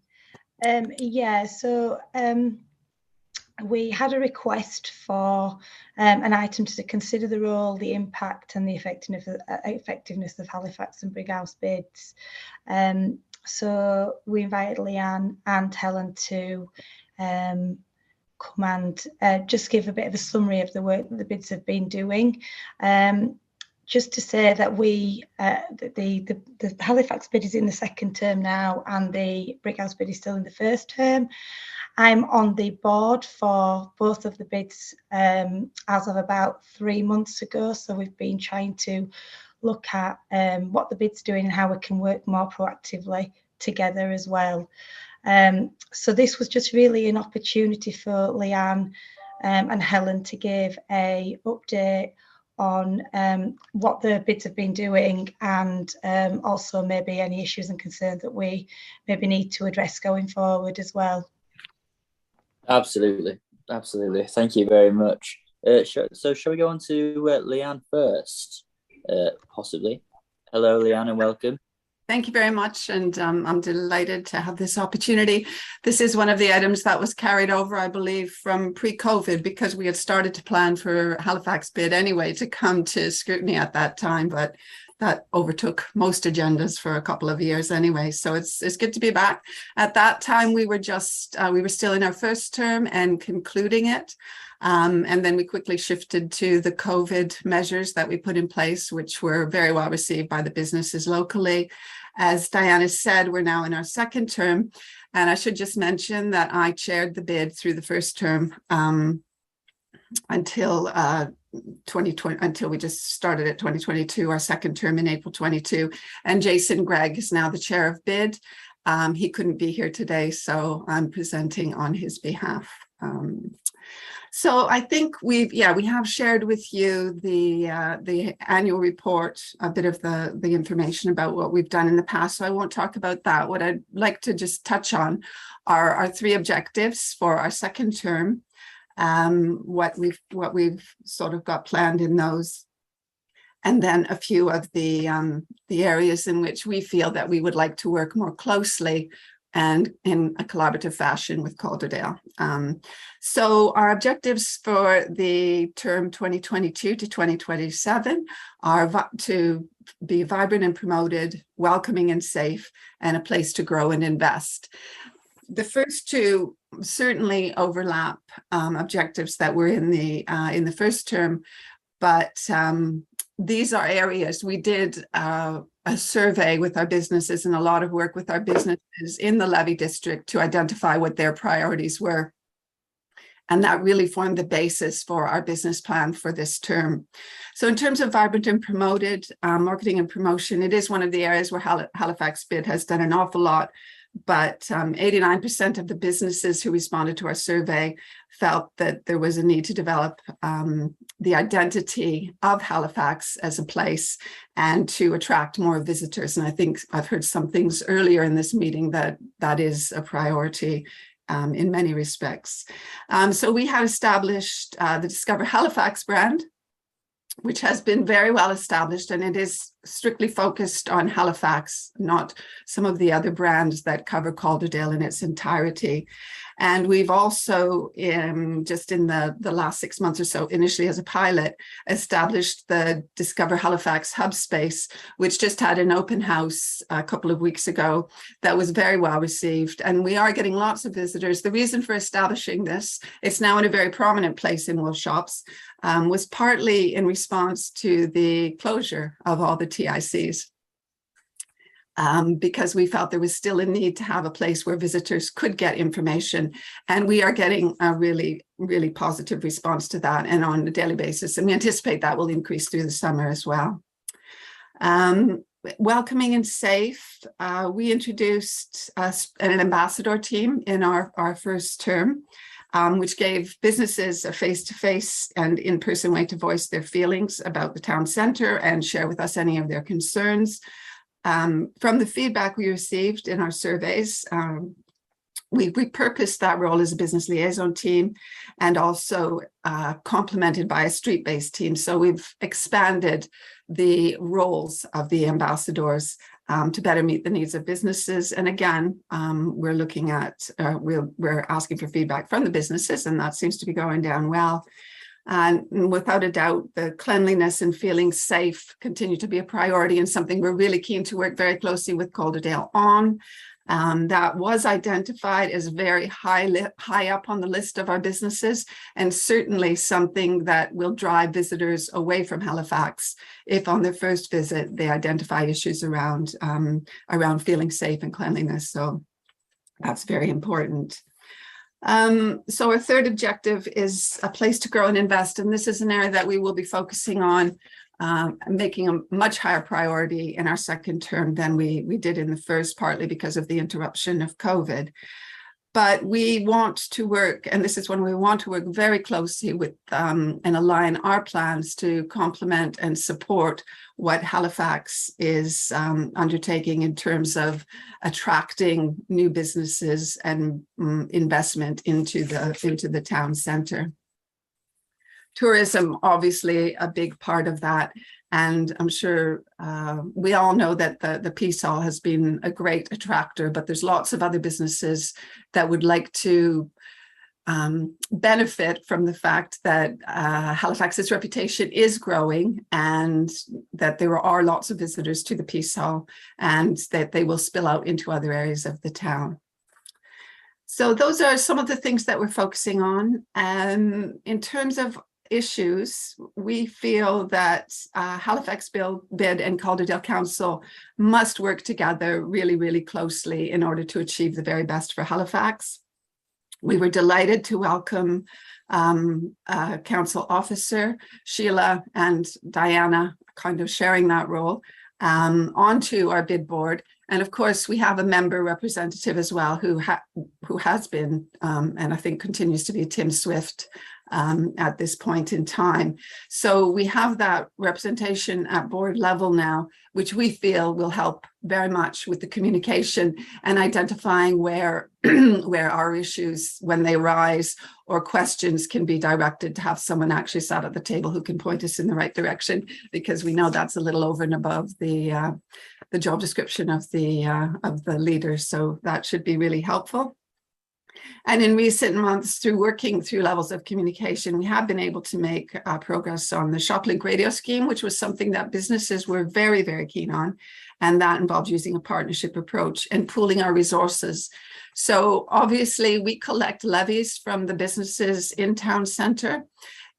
We had a request for an item to consider the role, the impact and the effectiveness of Halifax and Brig House bids. So we invited Leanne and Helen to come and just give a bit of a summary of the work that the bids have been doing. Just to say that the Halifax bid is in the 2nd term now, and the Brig House bid is still in the 1st term. I'm on the board for both of the bids as of about 3 months ago. So we've been trying to look at what the bid's doing and how we can work more proactively together as well. So this was just really an opportunity for Leanne and Helen to give a update on what the bids have been doing, and also maybe any issues and concerns that we maybe need to address going forward as well. Absolutely. Thank you very much. So shall we go on to Leanne first, possibly? Hello, Leanne, welcome. Thank you very much, and I'm delighted to have this opportunity. This is one of the items that was carried over, I believe, from pre-COVID, because we had started to plan for Halifax bid anyway to come to scrutiny at that time, but that overtook most agendas for a couple of years anyway. So it's good to be back. At that time, we were still in our first term and concluding it. And then we quickly shifted to the COVID measures that we put in place, which were very well received by the businesses locally. As Diana said, we're now in our second term. And I should just mention that I chaired the bid through the first term until 2020, until we just started at 2022, our second term in April 22. And Jason Gregg is now the chair of bid. He couldn't be here today, so I'm presenting on his behalf. So I think we have shared with you the annual report, a bit of the information about what we've done in the past. So I won't talk about that. What I'd like to just touch on are our 3 objectives for our second term, what we've sort of got planned in those, and then a few of the areas in which we feel that we would like to work more closely and in a collaborative fashion with Calderdale. So our objectives for the term 2022 to 2027 are to be vibrant and promoted, welcoming and safe, and a place to grow and invest. The first 2 certainly overlap objectives that were in the first term, but these are areas. We did a survey with our businesses and a lot of work with our businesses in the Levy District to identify what their priorities were. And that really formed the basis for our business plan for this term. So in terms of vibrant and promoted, marketing and promotion, it is one of the areas where Halifax Bid has done an awful lot. But 89% of the businesses who responded to our survey felt that there was a need to develop the identity of Halifax as a place and to attract more visitors. And I think I've heard some things earlier in this meeting that is a priority in many respects. So we have established the Discover Halifax brand, which has been very well established, and it is strictly focused on Halifax, not some of the other brands that cover Calderdale in its entirety. And we've also, just in the last 6 months or so, initially as a pilot, established the Discover Halifax hub space, which just had an open house a couple of weeks ago that was very well received. And we are getting lots of visitors. The reason for establishing this, it's now in a very prominent place in Wool Shops, was partly in response to the closure of all the TICs. Because we felt there was still a need to have a place where visitors could get information. And we are getting a really, really positive response to that and on a daily basis. And we anticipate that will increase through the summer as well. Welcoming and safe, we introduced an ambassador team in our first term, which gave businesses a face-to-face and in-person way to voice their feelings about the town centre and share with us any of their concerns. From the feedback we received in our surveys, we repurposed that role as a business liaison team and also complemented by a street-based team. So we've expanded the roles of the ambassadors to better meet the needs of businesses. And again, we're looking at, we're asking for feedback from the businesses, and that seems to be going down well. And without a doubt, the cleanliness and feeling safe continue to be a priority and something we're really keen to work very closely with Calderdale on. That was identified as very high up on the list of our businesses, and certainly something that will drive visitors away from Halifax if on their first visit they identify issues around feeling safe and cleanliness. So that's very important. So our third objective is a place to grow and invest, and this is an area that we will be focusing on making a much higher priority in our second term than we did in the first, partly because of the interruption of COVID. But we want to work, and this is when we want to work very closely with and align our plans to complement and support what Halifax is undertaking in terms of attracting new businesses and investment into the town centre. tourism, obviously a big part of that. And I'm sure we all know that the Peace Hall has been a great attractor, but there's lots of other businesses that would like to benefit from the fact that Halifax's reputation is growing, and that there are lots of visitors to the Peace Hall, and that they will spill out into other areas of the town. So those are some of the things that we're focusing on. In terms of issues, we feel that Halifax BID and Calderdale Council must work together really, really closely in order to achieve the very best for Halifax. We were delighted to welcome council officer Sheila and Diana, kind of sharing that role, onto our bid board. And of course, we have a member representative as well who has been, and I think continues to be, Tim Swift, at this point in time. So we have that representation at board level now, which we feel will help very much with the communication and identifying where where our issues, when they arise, or questions, can be directed, to have someone actually sat at the table who can point us in the right direction, because we know that's a little over and above the job description of the leaders. So that should be really helpful. And in recent months, through working through levels of communication, we have been able to make progress on the Shoplink radio scheme, which was something that businesses were very, very keen on. And that involved using a partnership approach and pooling our resources. So obviously we collect levies from the businesses in town centre,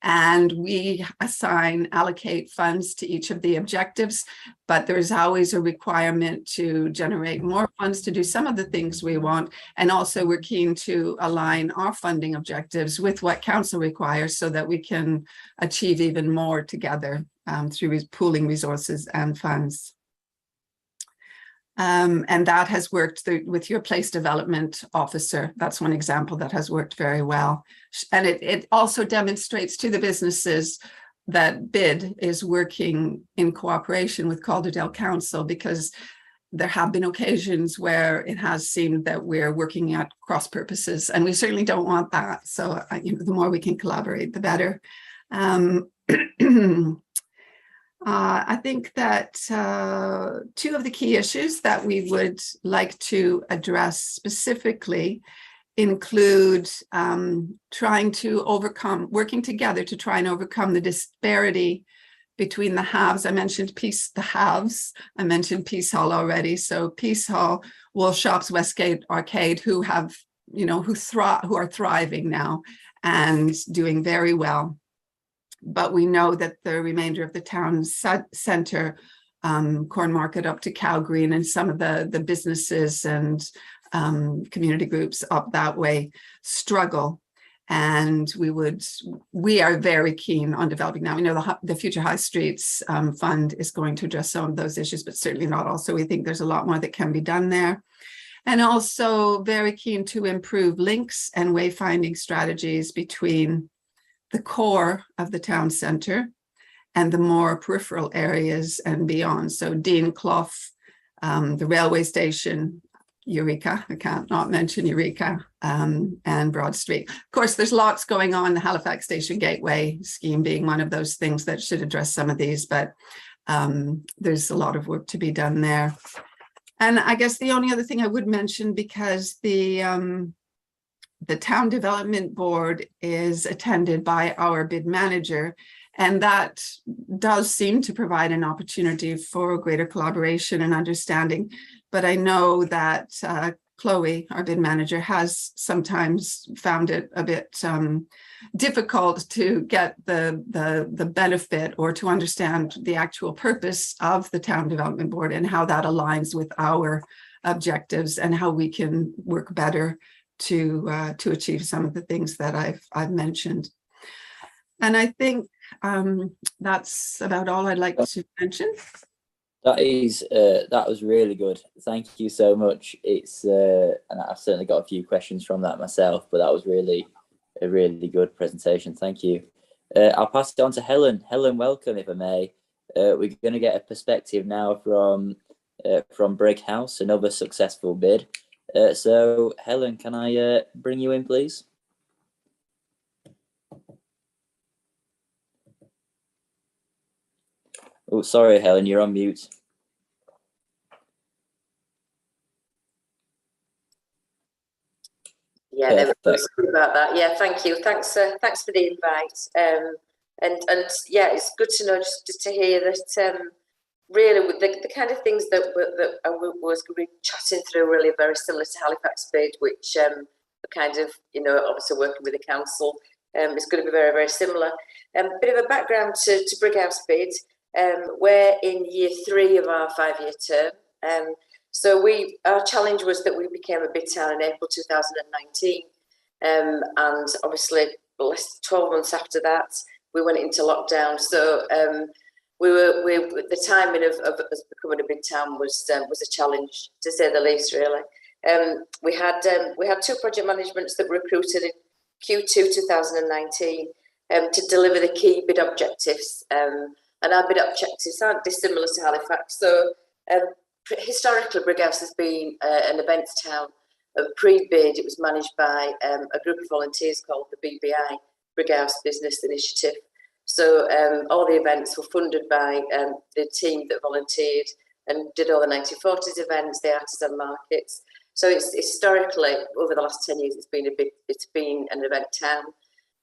and we allocate funds to each of the objectives, but there's always a requirement to generate more funds to do some of the things we want. And also we're keen to align our funding objectives with what council requires, so that we can achieve even more together through pooling resources and funds. And that has worked with your place development officer. That's one example that has worked very well. And it also demonstrates to the businesses that BID is working in cooperation with Calderdale Council, because there have been occasions where it has seemed that we're working at cross purposes, and we certainly don't want that. So the more we can collaborate, the better. I think that two of the key issues that we would like to address specifically include working together to try and overcome the disparity between the haves. I mentioned Peace Hall already. So Peace Hall, Wool Shops, Westgate Arcade, who are thriving now and doing very well. But we know that the remainder of the town centre, Corn Market up to Cow Green, and some of the businesses and community groups up that way struggle. And we are very keen on developing that. We know the Future High Streets Fund is going to address some of those issues, but certainly not all. So we think there's a lot more that can be done there. And also very keen to improve links and wayfinding strategies between the core of the town centre and the more peripheral areas and beyond. So Dean Clough, the railway station, Eureka, I can't not mention Eureka, and Broad Street. Of course, there's lots going on, the Halifax Station Gateway scheme being one of those things that should address some of these, but there's a lot of work to be done there. And I guess the only other thing I would mention, because the Town Development Board is attended by our bid manager, and that does seem to provide an opportunity for greater collaboration and understanding. But I know that Chloe, our bid manager, has sometimes found it a bit difficult to get the benefit or to understand the actual purpose of the Town Development Board and how that aligns with our objectives and how we can work better to achieve some of the things that I've mentioned. And I think that's about all I'd like to mention. That was really good. Thank you so much. And I've certainly got a few questions from that myself, but that was really a really good presentation. Thank you. I'll pass it on to Helen. Helen, welcome, if I may. We're going to get a perspective now from Brighouse, another successful bid. So Helen, can I bring you in, please? Oh, sorry, Helen, you're on mute. Yeah, there we go. Sorry about that. Yeah, thank you. Thanks for the invite. And yeah, it's good to know just to hear that. Really, the kind of things that I was going to be chatting through really are very similar to Halifax Bid, which are kind of, you know, obviously working with the council. It's going to be very, very similar. Bit of a background to Brighouse Bid. We're in year 3 of our 5-year term. So our challenge was that we became a bid town in April 2019. And obviously, less 12 months after that, we went into lockdown. So the timing of us becoming a big town was a challenge, to say the least, really. We had 2 project managements that were recruited in Q2 2019 to deliver the key bid objectives. And our bid objectives aren't dissimilar to Halifax. So historically, Brighouse has been an events town. Pre-bid, it was managed by a group of volunteers called the BBI, Brighouse Business Initiative. So all the events were funded by the team that volunteered and did all the 1940s events, the artisan markets. So it's historically, over the last 10 years, it's been an event town.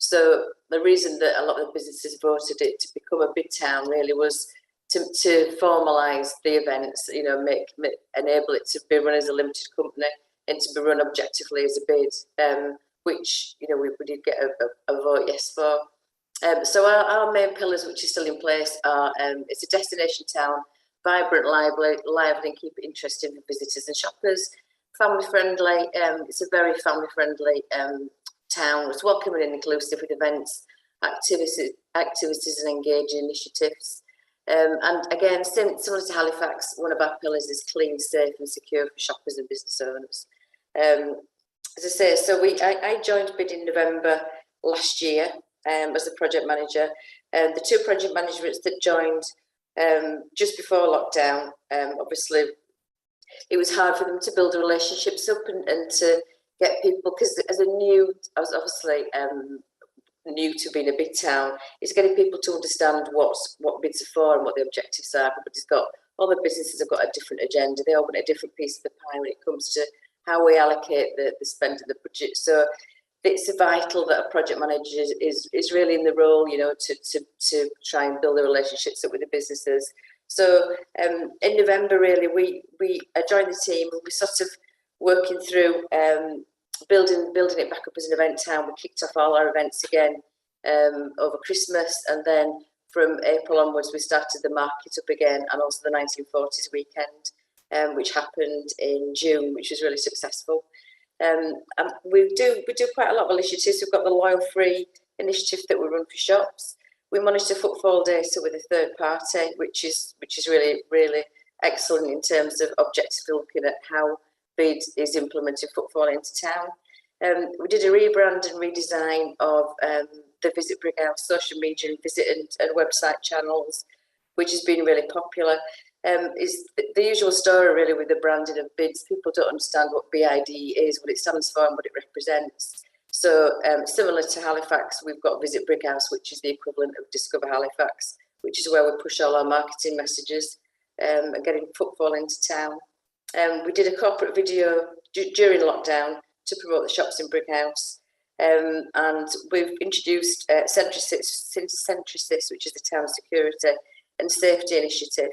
So the reason that a lot of the businesses voted it to become a big town really was to formalise the events, you know, enable it to be run as a limited company and to be run objectively as a bid, which, you know, we did get a vote yes for. So our main pillars, which are still in place, are it's a destination town, vibrant, lively, and keep it interesting for visitors and shoppers. Family friendly. It's a very family friendly town. It's welcoming and inclusive with events, activities, and engaging initiatives. And again, similar to Halifax, one of our pillars is clean, safe, and secure for shoppers and business owners. As I say, so I joined BID in November last year. As the project manager, the 2 project managements that joined just before lockdown, obviously it was hard for them to build the relationships up and to get people, because I was obviously new to being a big town, it's getting people to understand what bids are for and what the objectives are. But all the businesses have got a different agenda. They all want a different piece of the pie when it comes to how we allocate the spend of the budget. So it's vital that a project manager is really in the role, you know, to try and build the relationships up with the businesses. So in November, really, we joined the team and we're sort of working through building it back up as an event town. We kicked off all our events again over Christmas, and then from April onwards, we started the market up again, and also the 1940s weekend, which happened in June, which was really successful. And we do quite a lot of initiatives. We've got the Loyal Free initiative that we run for shops. We managed a footfall data with a third party, which is really, really excellent in terms of objectively looking at how BID is implementing footfall into town. We did a rebrand and redesign of the Visit Brighouse social media and visit and website channels, which has been really popular. Is the usual story really with the branding of bids. People don't understand what BID is, what it stands for and what it represents. So similar to Halifax, we've got Visit Brighouse, which is the equivalent of Discover Halifax, which is where we push all our marketing messages and getting footfall into town. We did a corporate video during lockdown to promote the shops in Brighouse. And we've introduced Centricis, which is the town security and safety initiative.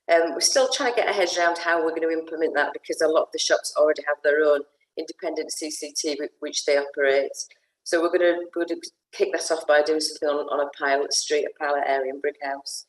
We're still trying to get our heads around how we're going to implement that, because a lot of the shops already have their own independent CCTV which they operate. So we're going to kick that off by doing something on a pilot street, a pilot area in Brighouse.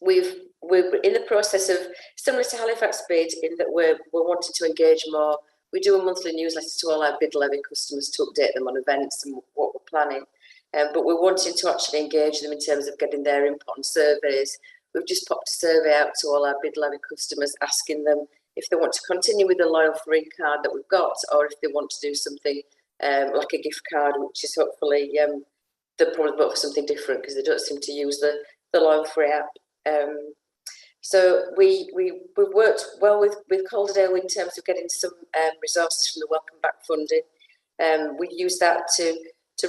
We're in the process of, similar to Halifax Bid, in that we're wanting to engage more. We do a monthly newsletter to all our bid levy customers to update them on events and what we're planning. But we're wanting to actually engage them in terms of getting their input on surveys. We've just popped a survey out to all our bid levy customers, asking them if they want to continue with the Loyal Free card that we've got, or if they want to do something like a gift card, which is hopefully they'll probably vote for something different because they don't seem to use the Loyal Free app. So we've worked well with Calderdale in terms of getting some resources from the Welcome Back funding. We used that to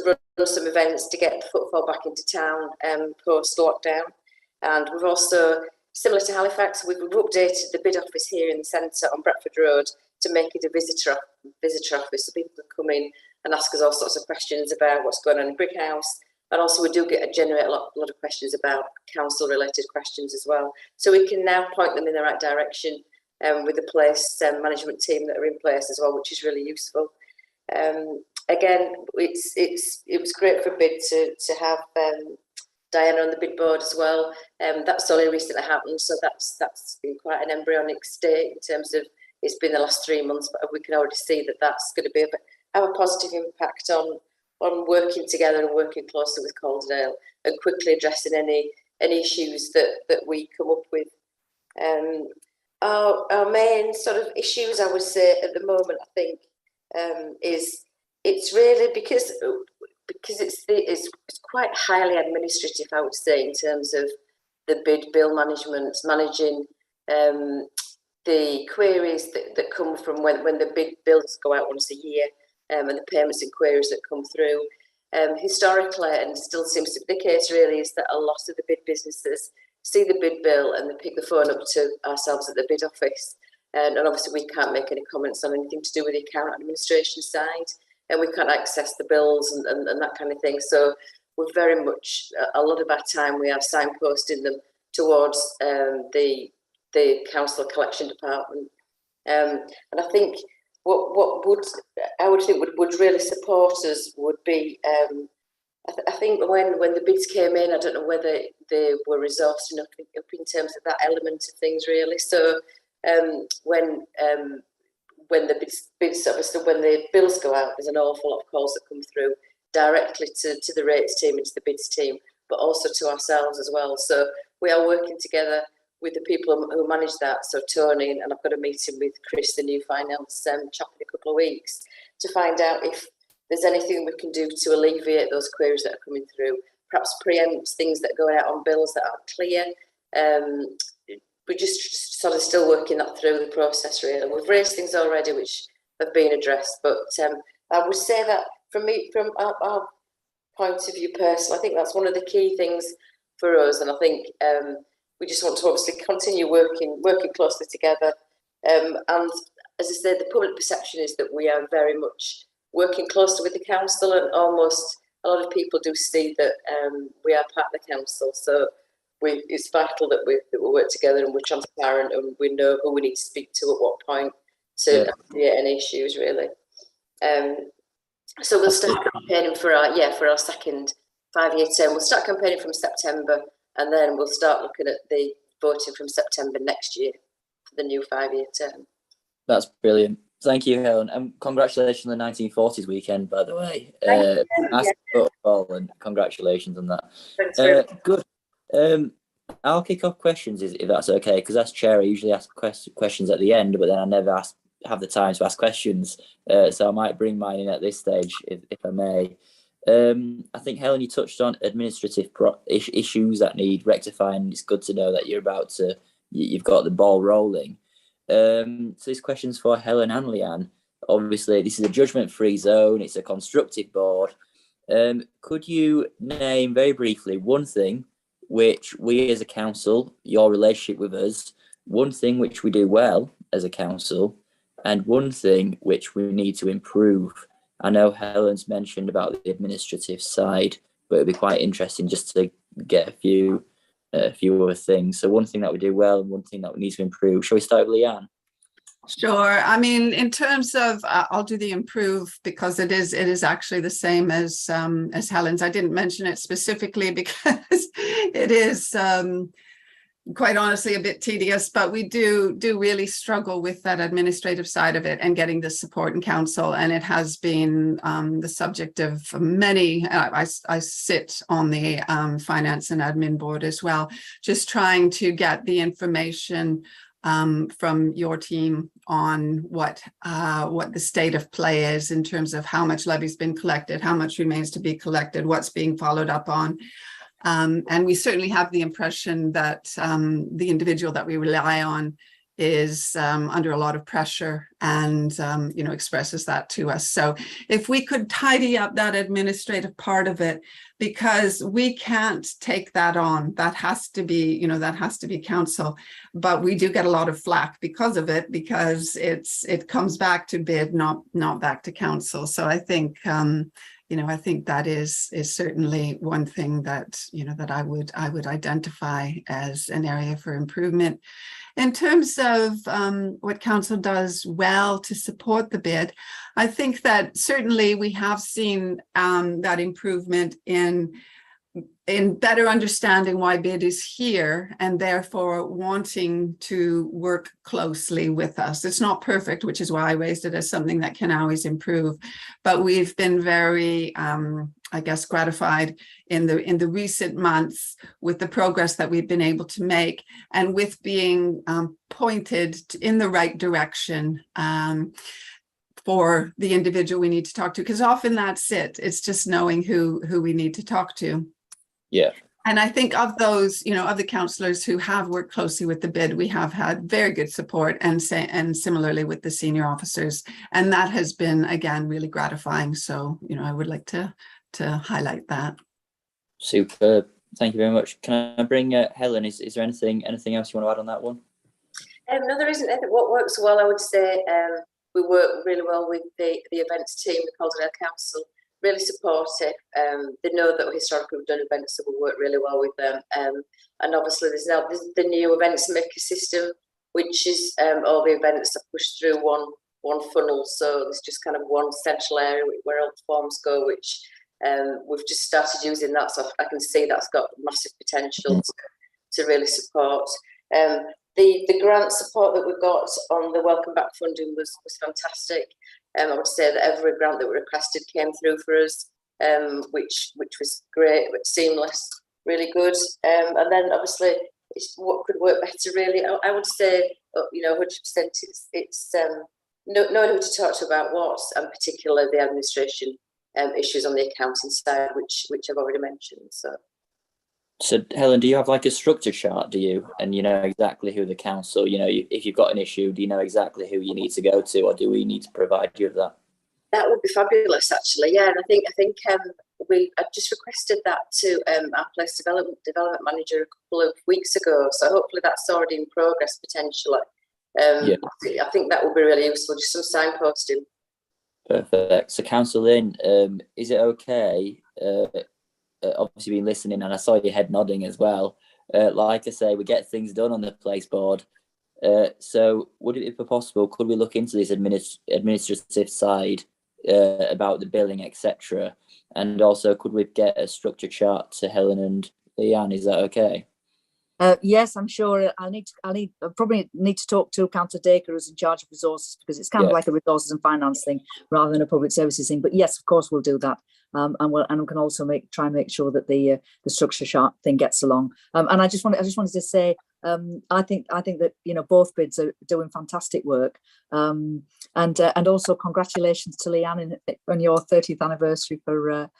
run some events to get the footfall back into town post lockdown. And we've also, similar to Halifax, we've updated the bid office here in the centre on Bradford Road to make it a visitor office, so people can come in and ask us all sorts of questions about what's going on in Brickhouse. And also we do generate a lot of questions about council related questions as well. So we can now point them in the right direction with the place management team that are in place as well, which is really useful. Again, it was great for bid to have Diana on the bid board as well. That's only recently happened, so that's been quite an embryonic state in terms of it's been the last 3 months, but we can already see that that's going to have a positive impact on working together and working closely with Calderdale and quickly addressing any issues that we come up with. Our main sort of issues, I would say, at the moment, I think, is it's really because it's quite highly administrative, I would say, in terms of the bid bill management, managing the queries that come from when the bid bills go out once a year, and the payments and queries that come through. Historically, and still seems to be the case really, is that a lot of the bid businesses see the bid bill and they pick the phone up to ourselves at the bid office. And obviously we can't make any comments on anything to do with the account administration side, and we can't access the bills and that kind of thing. So we're very much, a lot of our time we are signposting them towards the council collection department. And I think what would really support us would be, I think when the bids came in, I don't know whether they were resourced enough up in terms of that element of things really. So when the bids obviously when the bills go out, there's an awful lot of calls that come through directly to the rates team and to the bids team, but also to ourselves as well. So we are working together with the people who manage that. So Tony, and I've got a meeting with Chris, the new finance chap, in a couple of weeks to find out if there's anything we can do to alleviate those queries that are coming through, perhaps preempt things that are going out on bills that aren't clear. We're just sort of still working that through the process really. We've raised things already which have been addressed, but I would say that from our point of view personally, I think that's one of the key things for us, and I think we just want to obviously continue working closely together. And as I said, the public perception is that we are very much working closely with the council, and almost a lot of people do see that we are part of the council. So it's vital that we work together and we're transparent and we know who we need to speak to at what point to create any issues really. So we'll start campaigning for our second 5-year term. We'll start campaigning from September, and then we'll start looking at the voting from September next year for the new 5-year term. That's brilliant. Thank you, Helen, and congratulations on the 1940s weekend, by the way. Football, and congratulations on that. Good. I'll kick off questions if that's okay, because as chair I usually ask questions at the end, but then I never have the time to ask questions, so I might bring mine in at this stage if I may. I think, Helen, you touched on administrative issues that need rectifying. It's good to know that you've got the ball rolling. So this question's for Helen and Leanne. Obviously, this is a judgment-free zone. It's a constructive board. Could you name very briefly one thing which we as a council, your relationship with us, one thing which we do well as a council, and one thing which we need to improve? I know Helen's mentioned about the administrative side, but it'd be quite interesting just to get a few other things. So one thing that we do well and one thing that we need to improve. Shall we start with Leanne? Sure. I mean, in terms of, I'll do the improve because it is actually the same as Helen's. I didn't mention it specifically because it is quite honestly a bit tedious, but we do really struggle with that administrative side of it and getting the support in council. And it has been the subject of many, I sit on the finance and admin board as well, just trying to get the information from your team on what the state of play is in terms of how much levy's been collected, how much remains to be collected, what's being followed up on. And we certainly have the impression that the individual that we rely on is under a lot of pressure and, you know, expresses that to us. So if we could tidy up that administrative part of it, because we can't take that on, that has to be, you know, that has to be council, but we do get a lot of flack because of it, because it comes back to bid, not back to council. So I think, you know, I think that is certainly one thing that, you know, that I would identify as an area for improvement. In terms of what council does well to support the bid, I think that certainly we have seen that improvement in better understanding why bid is here and therefore wanting to work closely with us. It's not perfect, which is why I raised it as something that can always improve, but we've been very, I guess, gratified in the recent months with the progress that we've been able to make and with being pointed in the right direction for the individual we need to talk to, because often that's it. It's just knowing who we need to talk to. Yeah. And I think of those, you know, of the councillors who have worked closely with the bid, we have had very good support, and similarly with the senior officers. And that has been, again, really gratifying. So, you know, I would like to highlight that. Superb. Thank you very much. Can I bring Helen? Is there anything else you want to add on that one? No, there isn't. I think what works well, I would say, we work really well with the events team, the Calderdale Council. Really supportive. They know that historically we've done events, so we work really well with them. And obviously there's now the new events maker system, which is all the events are pushed through one funnel. So there's just kind of one central area where all the forms go, which we've just started using that. So I can see that's got massive potential to really support. The grant support that we got on the Welcome Back funding was fantastic. I would say that every grant that we requested came through for us, which was great, but seamless, really good. And then obviously, what could work better, really? I would say, you know, 100%. It's knowing who to talk to about what, and particularly the administration issues on the accounting side, which I've already mentioned. So Helen, do you have like a structure chart, do you? And you know exactly who the council, you know, if you've got an issue, do you know exactly who you need to go to, or do we need to provide you with that? That would be fabulous, actually. Yeah, and I think I just requested that to our place development manager a couple of weeks ago. So hopefully that's already in progress potentially. Yeah. I think that would be really useful, just some signposting. Perfect. So Councillor Lynn, is it okay? Obviously been listening, and I saw your head nodding as well. Like I say, we get things done on the place board. So would it be possible, could we look into this administrative side about the billing, etc., and also could we get a structure chart to Helen and Leanne? Is that okay? Yes, I'm sure. I probably need to talk to Councillor Dacre, who's in charge of resources, because it's kind of like a resources and finance thing rather than a public services thing. But yes, of course, we'll do that. And we can also try and make sure that the structure chart thing gets along. And I just wanted to say, I think that, you know, both bids are doing fantastic work. And also congratulations to Leanne on your 30th anniversary for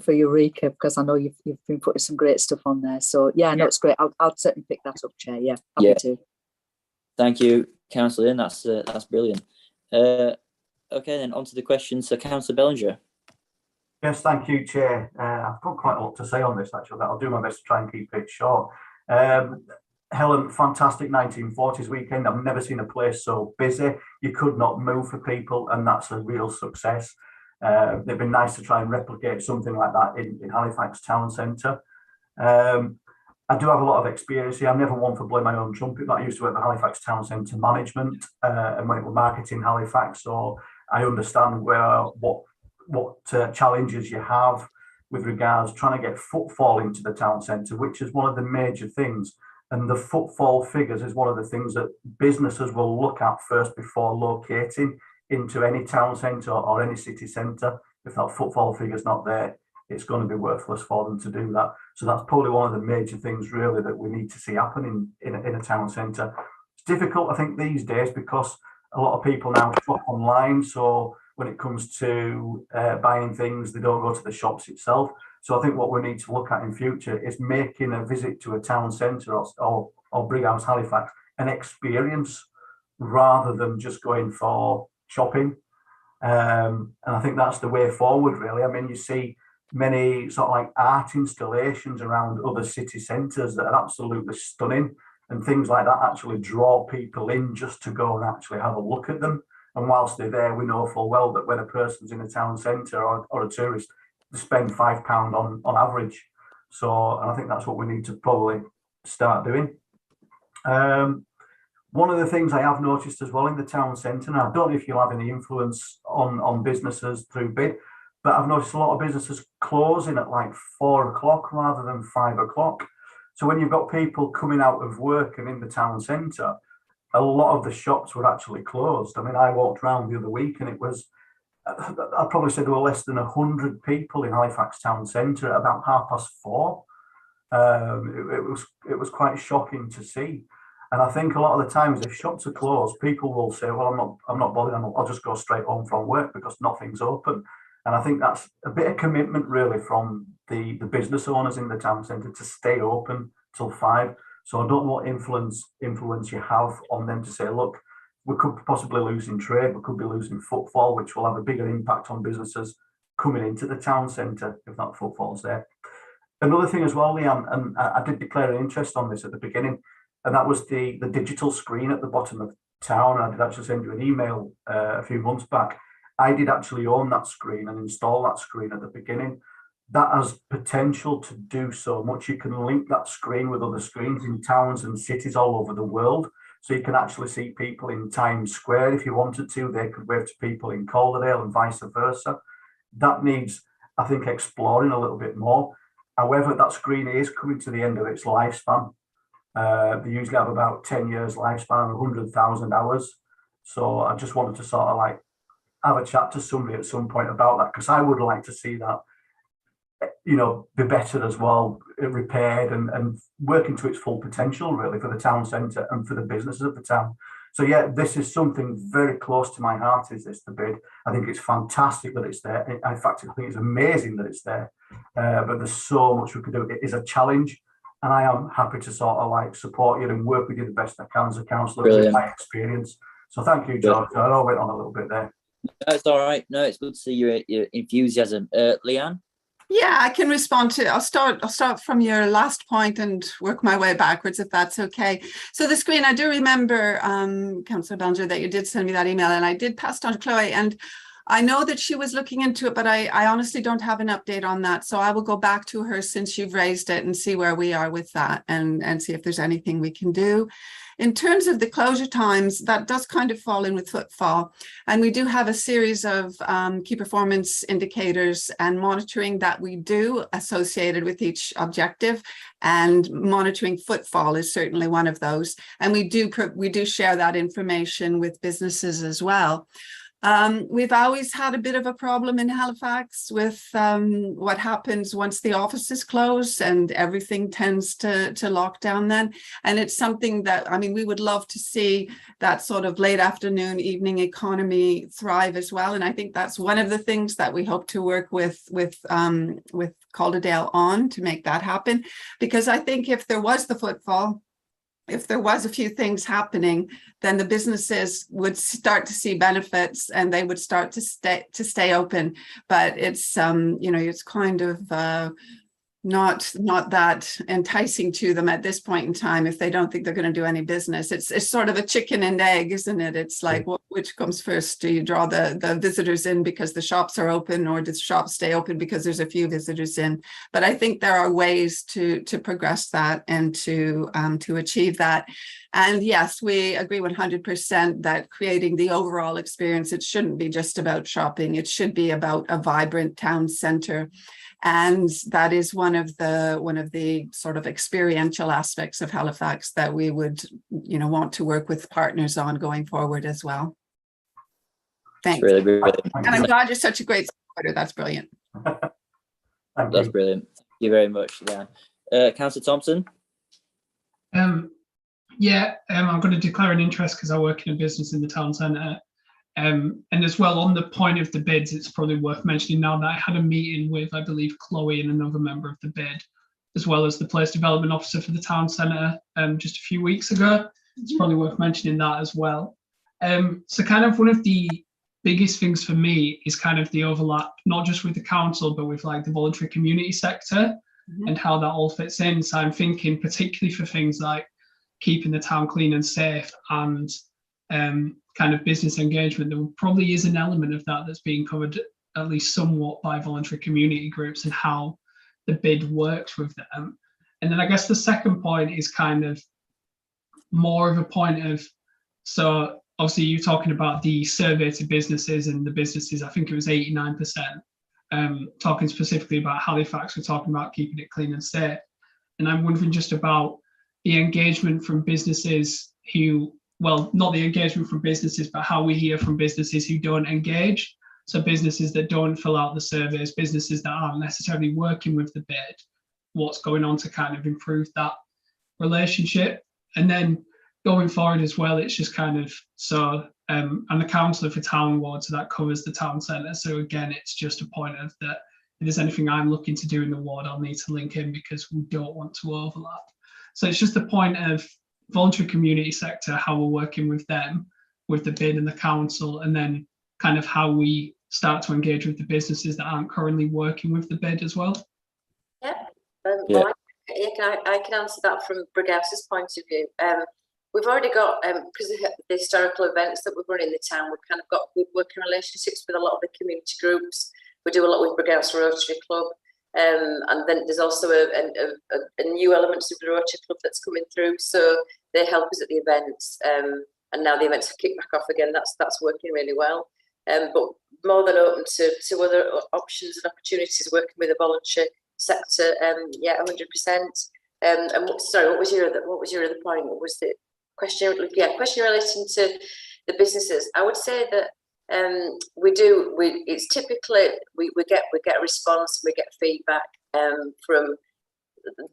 Eureka, because I know you've been putting some great stuff on there. So yeah, no, it's great. I'll certainly pick that up, Chair. Yeah, happy to. Thank you, Councillor. That's brilliant. Okay, then on to the questions. So Councillor Bellinger. Yes, thank you, Chair. I've got quite a lot to say on this, actually. I'll do my best to try and keep it short. Helen, fantastic 1940s weekend. I've never seen a place so busy. You could not move for people, and that's a real success. They've been nice to try and replicate something like that in Halifax town centre. I do have a lot of experience here. I'm never one for blowing my own trumpet, but I used to work at Halifax town centre management and when it was marketing Halifax, so I understand what challenges you have with regards trying to get footfall into the town centre, which is one of the major things. And the footfall figures is one of the things that businesses will look at first before locating into any town centre or any city centre. If that footfall figure's not there, it's going to be worthless for them to do that. So that's probably one of the major things really that we need to see happen in a town centre. It's difficult, I think, these days because a lot of people now shop online. So when it comes to buying things, they don't go to the shops itself. So I think what we need to look at in future is making a visit to a town centre or Brighouse Halifax an experience rather than just going for shopping. And I think that's the way forward, really. I mean, you see many sort of like art installations around other city centres that are absolutely stunning, and things like that actually draw people in just to go and actually have a look at them. And whilst they're there, we know full well that when a person's in a town centre or a tourist, they spend £5 on average. So, and I think that's what we need to probably start doing. One of the things I have noticed as well in the town centre, and I don't know if you'll have any influence on businesses through BID, but I've noticed a lot of businesses closing at like 4 o'clock rather than 5 o'clock. So when you've got people coming out of work and in the town centre, a lot of the shops were actually closed. I mean, I walked around the other week and it was, I'd probably say there were less than 100 people in Halifax town centre at about 4:30. It was quite shocking to see. And I think a lot of the times, if shops are closed, people will say, "Well, I'm not bothered. I'll just go straight home from work because nothing's open." And I think that's a bit of commitment, really, from the business owners in the town centre to stay open till 5. So I don't know what influence you have on them to say, "Look, we could possibly lose in trade. We could be losing footfall, which will have a bigger impact on businesses coming into the town centre if that footfall's there." Another thing as well, Leanne, and I did declare an interest on this at the beginning, and that was the digital screen at the bottom of town. I did actually send you an email a few months back. I did actually own that screen and install that screen at the beginning. That has potential to do so much. You can link that screen with other screens in towns and cities all over the world. So you can actually see people in Times Square if you wanted to. They could wave to people in Calderdale and vice versa. That needs, I think, exploring a little bit more. However, that screen is coming to the end of its lifespan. They usually have about 10 years lifespan, 100,000 hours. So I just wanted to sort of like have a chat to somebody at some point about that, because I would like to see that, you know, be better as well, repaired and working to its full potential, really, for the town centre and for the businesses of the town. So yeah, this is something very close to my heart, is this, the BID. I think it's fantastic that it's there. In fact, I think it's amazing that it's there, but there's so much we could do. It is a challenge, and I am happy to sort of like support you and work with you the best I can as a councillor with my experience. So thank you, George. I know I went on a little bit there. That's all right. No, it's good to see your enthusiasm. Leanne? Yeah, I can respond to. I'll start from your last point and work my way backwards, if that's okay. So the screen, I do remember, Councillor Bellinger, that you did send me that email, and I did pass it on to Chloe, and I know that she was looking into it, but I honestly don't have an update on that. So I will go back to her since you've raised it and see where we are with that, and see if there's anything we can do. In terms of the closure times, that does kind of fall in with footfall. And we do have a series of key performance indicators and monitoring that we do associated with each objective. And monitoring footfall is certainly one of those. And we do share that information with businesses as well. We've always had a bit of a problem in Halifax with what happens once the offices close and everything tends to lock down then. And it's something that, I mean, we would love to see that sort of late afternoon, evening economy thrive as well. And I think that's one of the things that we hope to work with Calderdale on to make that happen. Because I think if there was the footfall, if there was a few things happening, then the businesses would start to see benefits and they would start to stay open. But it's you know, it's kind of not that enticing to them at this point in time if they don't think they're going to do any business. It's sort of a chicken and egg, isn't it? It's like, which comes first? Do you draw the visitors in because the shops are open, or does the shops stay open because there's a few visitors in? But I think there are ways to progress that and to achieve that. And yes, we agree 100% that creating the overall experience, it shouldn't be just about shopping. It should be about a vibrant town centre. And that is one of the sort of experiential aspects of Halifax that we would, you know, want to work with partners on going forward as well. Thanks. Really brilliant. And I'm glad you're such a great supporter. That's brilliant. That's brilliant. Thank you very much, Dan. Councillor Thompson? I'm going to declare an interest because I work in a business in the town centre. And as well, on the point of the bids, it's probably worth mentioning now that I had a meeting with, I believe, Chloe and another member of the bid, as well as the Place Development Officer for the town centre just a few weeks ago. it's probably worth mentioning that as well. So kind of one of the biggest things for me is kind of the overlap, not just with the council, but with like the voluntary community sector and how that all fits in. So I'm thinking particularly for things like keeping the town clean and safe and kind of business engagement, there probably is an element of that that's being covered at least somewhat by voluntary community groups and how the bid works with them. And then I guess the second point is kind of more of a point of, so obviously you're talking about the survey to businesses and the businesses, I think it was 89%, talking specifically about Halifax, we're talking about keeping it clean and safe. And I'm wondering just about the engagement from businesses who, well, not the engagement from businesses, but how we hear from businesses who don't engage. So businesses that don't fill out the surveys, businesses that aren't necessarily working with the bid, what's going on to kind of improve that relationship. And then going forward as well, it's just kind of, so I'm the councillor for Town Ward, so that covers the town centre. So again, it's just a point of that if there's anything I'm looking to do in the ward, I'll need to link in because we don't want to overlap. So it's just the point of voluntary community sector, how we're working with them, with the bid and the council, and then kind of how we start to engage with the businesses that aren't currently working with the bid as well. Yeah, well, I can answer that from Brighouse's point of view. We've already got, because of the historical events that we've run in the town, we've kind of got good working relationships with a lot of the community groups. We do a lot with Brighhouse Rotary Club. And then there's also a new element of the Rotary Club that's coming through. So they help us at the events. And now the events have kicked back off again. That's working really well. But more than open to other options and opportunities working with the voluntary sector. Yeah, 100%. And sorry, what was your other point? What was the question? Yeah, question relating to the businesses. I would say that it's typically we get a response, we get feedback from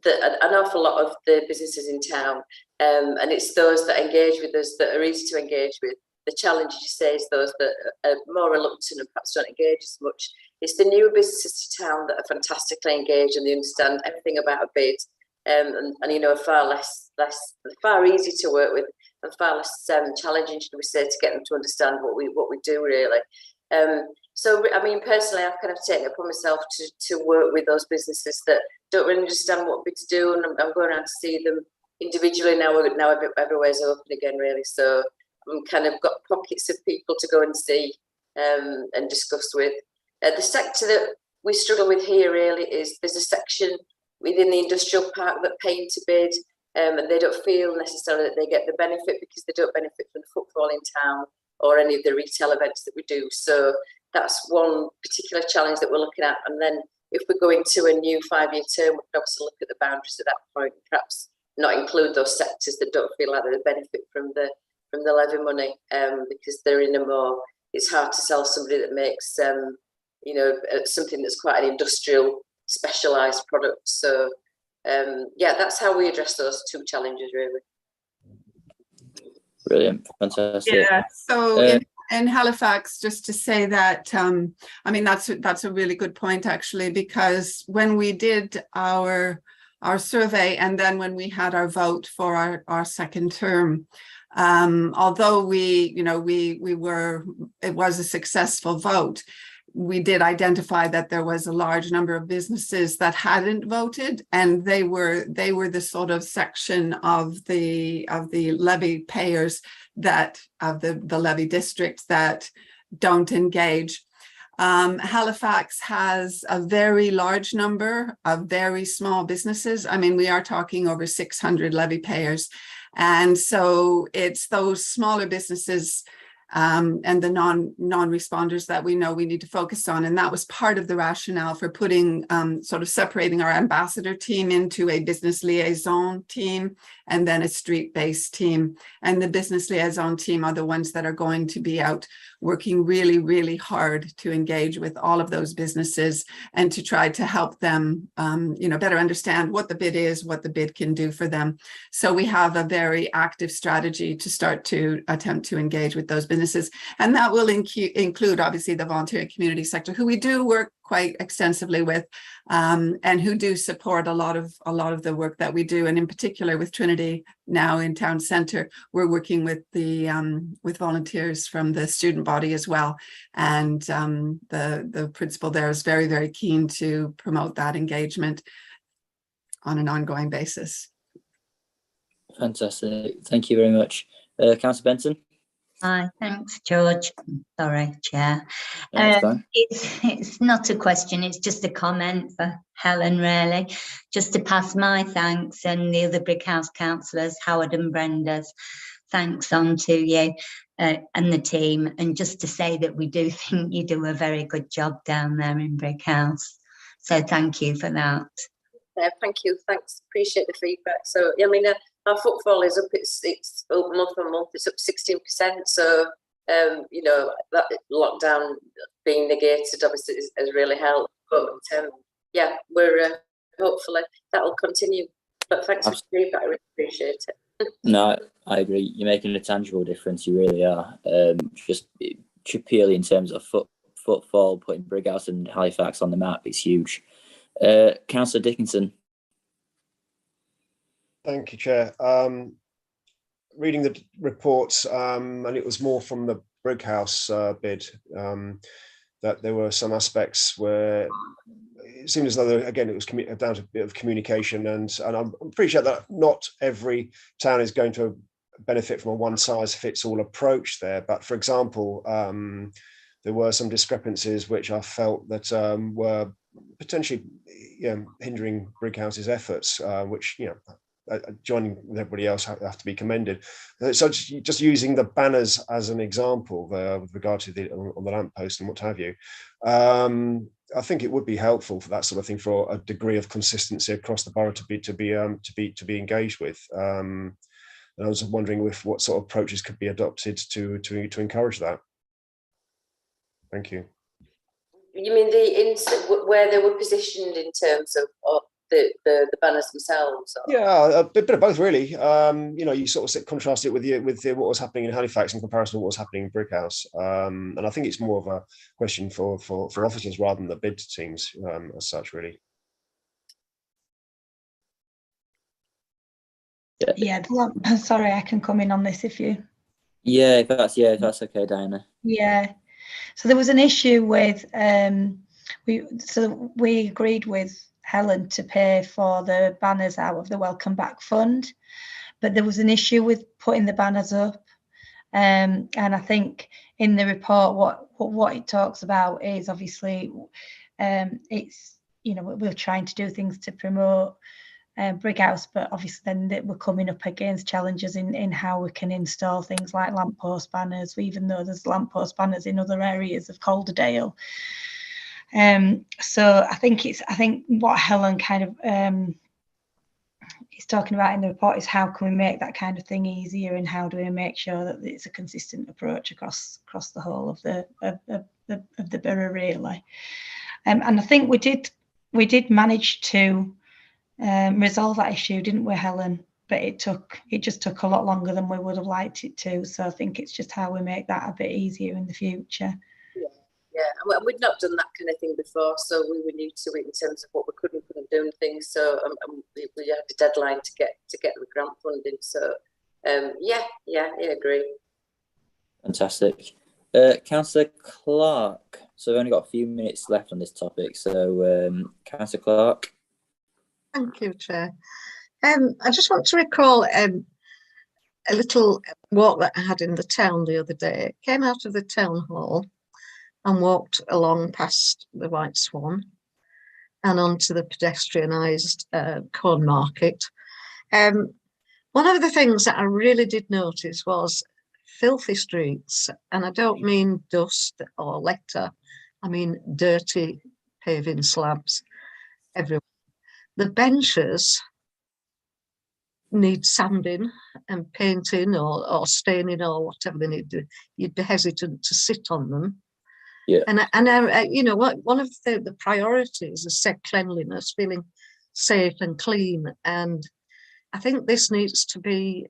an awful lot of the businesses in town, and it's those that engage with us that are easy to engage with. The challenge, you say, is those that are more reluctant and perhaps don't engage as much. It's the newer businesses to town that are fantastically engaged and they understand everything about a bid, and you know, far easier to work with and far less challenging, should we say, to get them to understand what we do really. So I mean, personally, I've kind of taken it upon myself to work with those businesses that don't really understand what bids do, and I'm going around to see them individually now. Everywhere's open again, really. So I'm kind of got pockets of people to go and see and discuss with. The sector that we struggle with here really is there's a section within the industrial park that pay to bid, and they don't feel necessarily that they get the benefit because they don't benefit from the footfall in town or any of the retail events that we do. So that's one particular challenge that we're looking at. And then if we go into a new 5-year term, we can obviously look at the boundaries at that point, perhaps not include those sectors that don't feel like they benefit from the levy money, because they're in a more, it's hard to sell somebody that makes you know, something that's quite an industrial specialized product. So yeah, that's how we address those two challenges really. Brilliant, fantastic. Yeah, so in Halifax, just to say that I mean, that's a really good point actually, because when we did our survey and then when we had our vote for our second term, although it was a successful vote, we did identify that there was a large number of businesses that hadn't voted, and they were the sort of section of the levy payers that of the levy districts that don't engage. Halifax has a very large number of very small businesses. I mean, we are talking over 600 levy payers, and so it's those smaller businesses and the non-responders that we know we need to focus on. And that was part of the rationale for putting sort of separating our ambassador team into a business liaison team and then a street-based team. And the business liaison team are the ones that are going to be out working really, really hard to engage with all of those businesses and to try to help them, better understand what the bid is, what the bid can do for them. So we have a very active strategy to start to attempt to engage with those businesses. And that will include, obviously, the volunteer community sector, who we do work quite extensively with, and who do support a lot of the work that we do. And in particular with Trinity now in town centre, we're working with the with volunteers from the student body as well. And the principal there is very, very keen to promote that engagement on an ongoing basis. Fantastic. Thank you very much. Councillor Benson. Hi, thanks, George. Sorry, Chair. No, It's not a question, it's just a comment for Helen, really. Just to pass my thanks and the other Brighouse councillors, Howard and Brenda's thanks on to you and the team. And just to say that we do think you do a very good job down there in Brighouse. So thank you for that. Yeah, thank you. Thanks. Appreciate the feedback. So, I mean, our footfall is up. It's up month on month. It's up 16%. So, you know, that lockdown being negated obviously has really helped. But yeah, we're hopefully that will continue. But thanks for the feedback. I really appreciate it. No, I agree. You're making a tangible difference. You really are. Just purely in terms of footfall, putting Brighouse and Halifax on the map, it's huge. Councillor Dickinson. Thank you, Chair. Reading the reports, and it was more from the Brighouse bid, that there were some aspects where it seemed as though, again, it was down to a bit of communication, and I appreciate that not every town is going to benefit from a one-size-fits-all approach there. But for example, there were some discrepancies which I felt that were potentially hindering Brighouse's efforts, which, joining with everybody else have to be commended. So just using the banners as an example with regard to on the lamppost and what have you, I think it would be helpful for that sort of thing, for a degree of consistency across the borough to be engaged with. And I was wondering what sort of approaches could be adopted to encourage that. Thank you. You mean where they were positioned in terms of the banners themselves? Or? Yeah, a bit of both, really. You sort of contrast it with what was happening in Halifax in comparison to what was happening in Brighouse, and I think it's more of a question for officers rather than the bid teams as such, really. Yeah, sorry, I can come in on this if you. Yeah, if that's okay, Diana. Yeah, so there was an issue with we agreed with Helen to pay for the banners out of the Welcome Back Fund, but there was an issue with putting the banners up, and I think in the report what it talks about is obviously it's we're trying to do things to promote Brighouse, but obviously then we're coming up against challenges in how we can install things like lamppost banners, even though there's lamppost banners in other areas of Calderdale. So I think what Helen kind of is talking about in the report is how can we make that kind of thing easier, and how do we make sure that it's a consistent approach across the whole of the borough, really. And I think we did manage to resolve that issue, didn't we, Helen? But it just took a lot longer than we would have liked it to. So I think it's just how we make that a bit easier in the future. Yeah, and we'd not done that kind of thing before, so we were new to it in terms of what we could and couldn't do and things. So we had a deadline to get the grant funding. So yeah, I agree. Fantastic. Councillor Clark. So we've only got a few minutes left on this topic. So Councillor Clark. Thank you, Chair. I just want to recall a little walk that I had in the town the other day. Came out of the town hall and walked along past the White Swan and onto the pedestrianised corn market. One of the things that I really did notice was filthy streets, and I don't mean dust or litter, I mean dirty paving slabs everywhere. The benches need sanding and painting or staining or whatever they need to do. You'd be hesitant to sit on them. Yeah. And one of the priorities is said cleanliness, feeling safe and clean. And I think this needs to be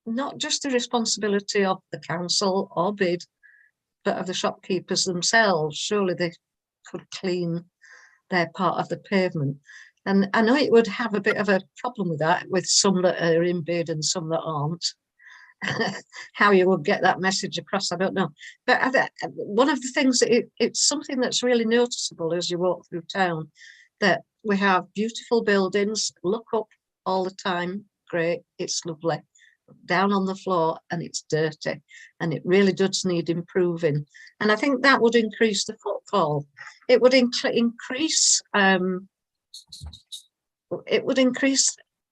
not just the responsibility of the council or bid, but of the shopkeepers themselves. Surely they, you know, one of the priorities is said cleanliness, feeling safe and clean. And I think this needs to be not just the responsibility of the council or bid, but of the shopkeepers themselves. Surely they, you know, one of the priorities is said cleanliness, feeling safe and clean. And I think this needs to be not just the responsibility of the council or bid, but of the shopkeepers themselves. Surely could clean their part of the pavement. And I know it would have a bit of a problem with that, with some that are in bid and some that aren't. How you would get that message across, I don't know. But one of the things that it's something that's really noticeable as you walk through town, that we have beautiful buildings, look up all the time, great, it's lovely. Down on the floor and it's dirty, and it really does need improving. And I think that would increase the footfall. It would increase